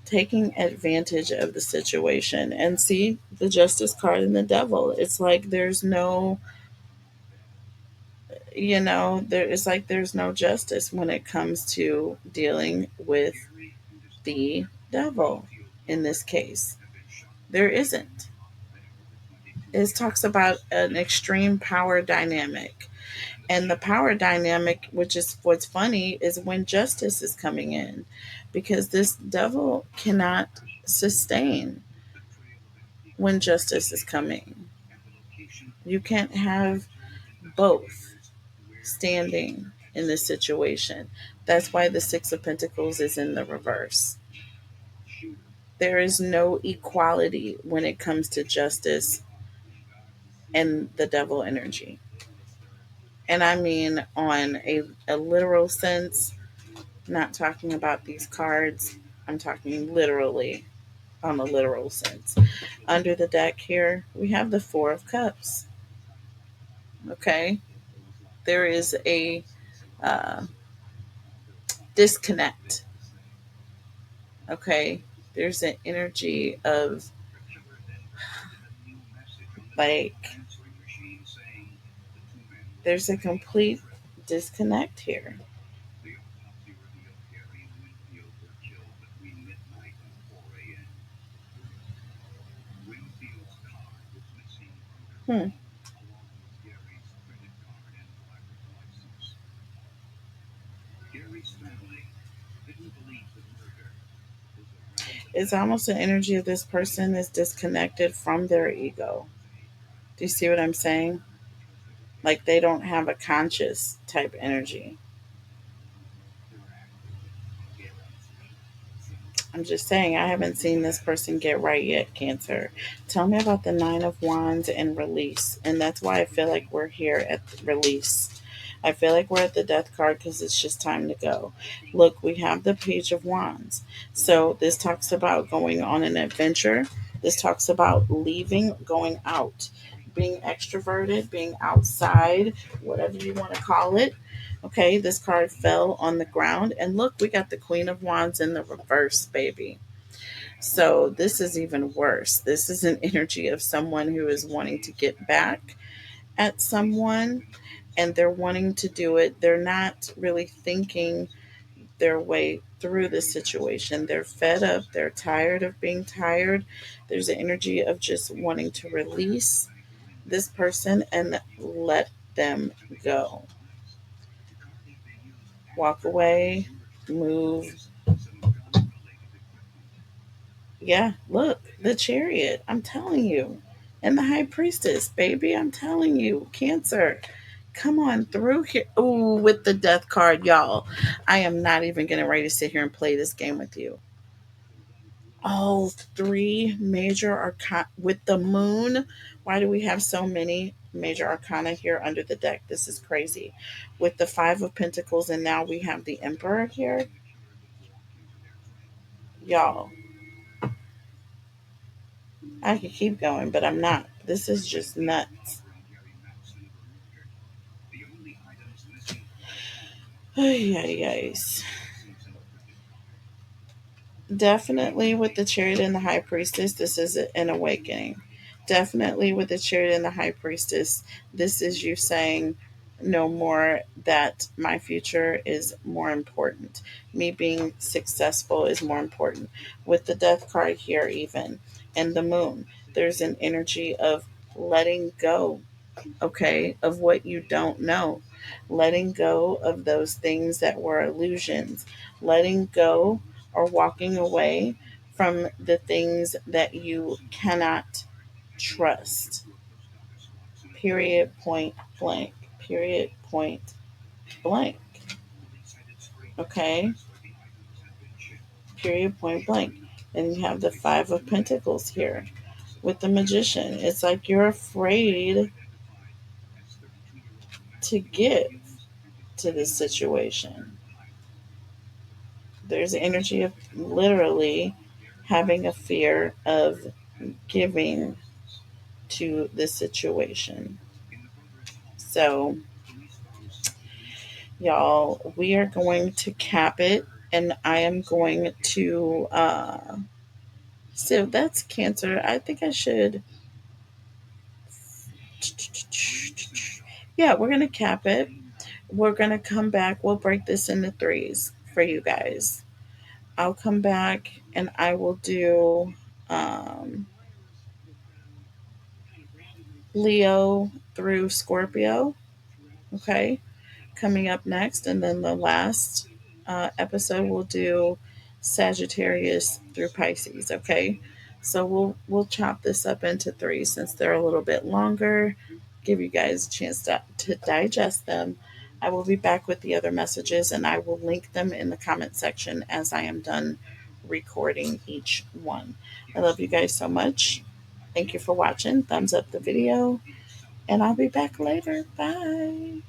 of the situation. And see the Justice card and the Devil. It's like there's no, there's no justice when it comes to dealing with the devil in this case. There isn't. It talks about an extreme power dynamic. And the power dynamic, which is what's funny, is when justice is coming in. Because this devil cannot sustain when justice is coming. You can't have both standing in this situation. That's why the Six of Pentacles is in the reverse. There is no equality when it comes to justice and the devil energy. And I mean on a literal sense, not talking about these cards. I'm talking literally on a literal sense. Under the deck here, we have the Four of Cups. Okay? There is a uh, disconnect. Okay? There's an energy of like, there's a complete disconnect here. Hmm. It's almost the energy of this person is disconnected from their ego. Do you see what I'm saying? Like they don't have a conscious type energy. I'm just saying, I haven't seen this person get right yet, Cancer. Tell me about the Nine of Wands and release. And that's why I feel like we're here at the release. I feel like we're at the death card because it's just time to go. Look, we have the Page of Wands. So this talks about going on an adventure. This talks about leaving, going out, being extroverted, being outside, whatever you want to call it. Okay, this card fell on the ground. And look, we got the Queen of Wands in the reverse, baby. So this is even worse. This is an energy of someone who is wanting to get back at someone and they're wanting to do it. They're not really thinking their way through the situation. They're fed up. They're tired of being tired. There's an energy of just wanting to release this person and let them go. Walk away, move. Yeah, look, the Chariot. I'm telling you. And the High Priestess, baby. I'm telling you. Cancer. Come on through here. Ooh, with the Death card, y'all. I am not even getting ready to sit here and play this game with you. Oh, three major arcana with the moon. Why do we have so many major arcana here under the deck? This is crazy. With the Five of Pentacles, and now we have the Emperor here. Y'all, I could keep going, but I'm not. This is just nuts. Ay, ay, ay. Definitely with the Chariot and the High Priestess, this is an awakening. Definitely with the Chariot and the High Priestess, this is you saying no more, that my future is more important. Me being successful is more important. With the Death card here, even, and the Moon, there's an energy of letting go, okay, of what you don't know, letting go of those things that were illusions, letting go or walking away from the things that you cannot trust. Period, point blank. Period, point blank. Okay? Period, point blank. And you have the Five of Pentacles here with the Magician. It's like you're afraid to give to this situation. There's energy of literally having a fear of giving to the situation. So, y'all, we are going to cap it, and I am going to. So that's Cancer. I think I should. Yeah, we're going to cap it. We're going to come back. We'll break this into threes for you guys. I'll come back and I will do um, Leo through Scorpio. Okay, coming up next, and then the last episode we'll do Sagittarius through Pisces. Okay, so we'll chop this up into three since they're a little bit longer. Give you guys a chance to digest them. I will be back with the other messages, and I will link them in the comment section as I am done recording each one. I love you guys so much. Thank you for watching. Thumbs up the video, and I'll be back later. Bye.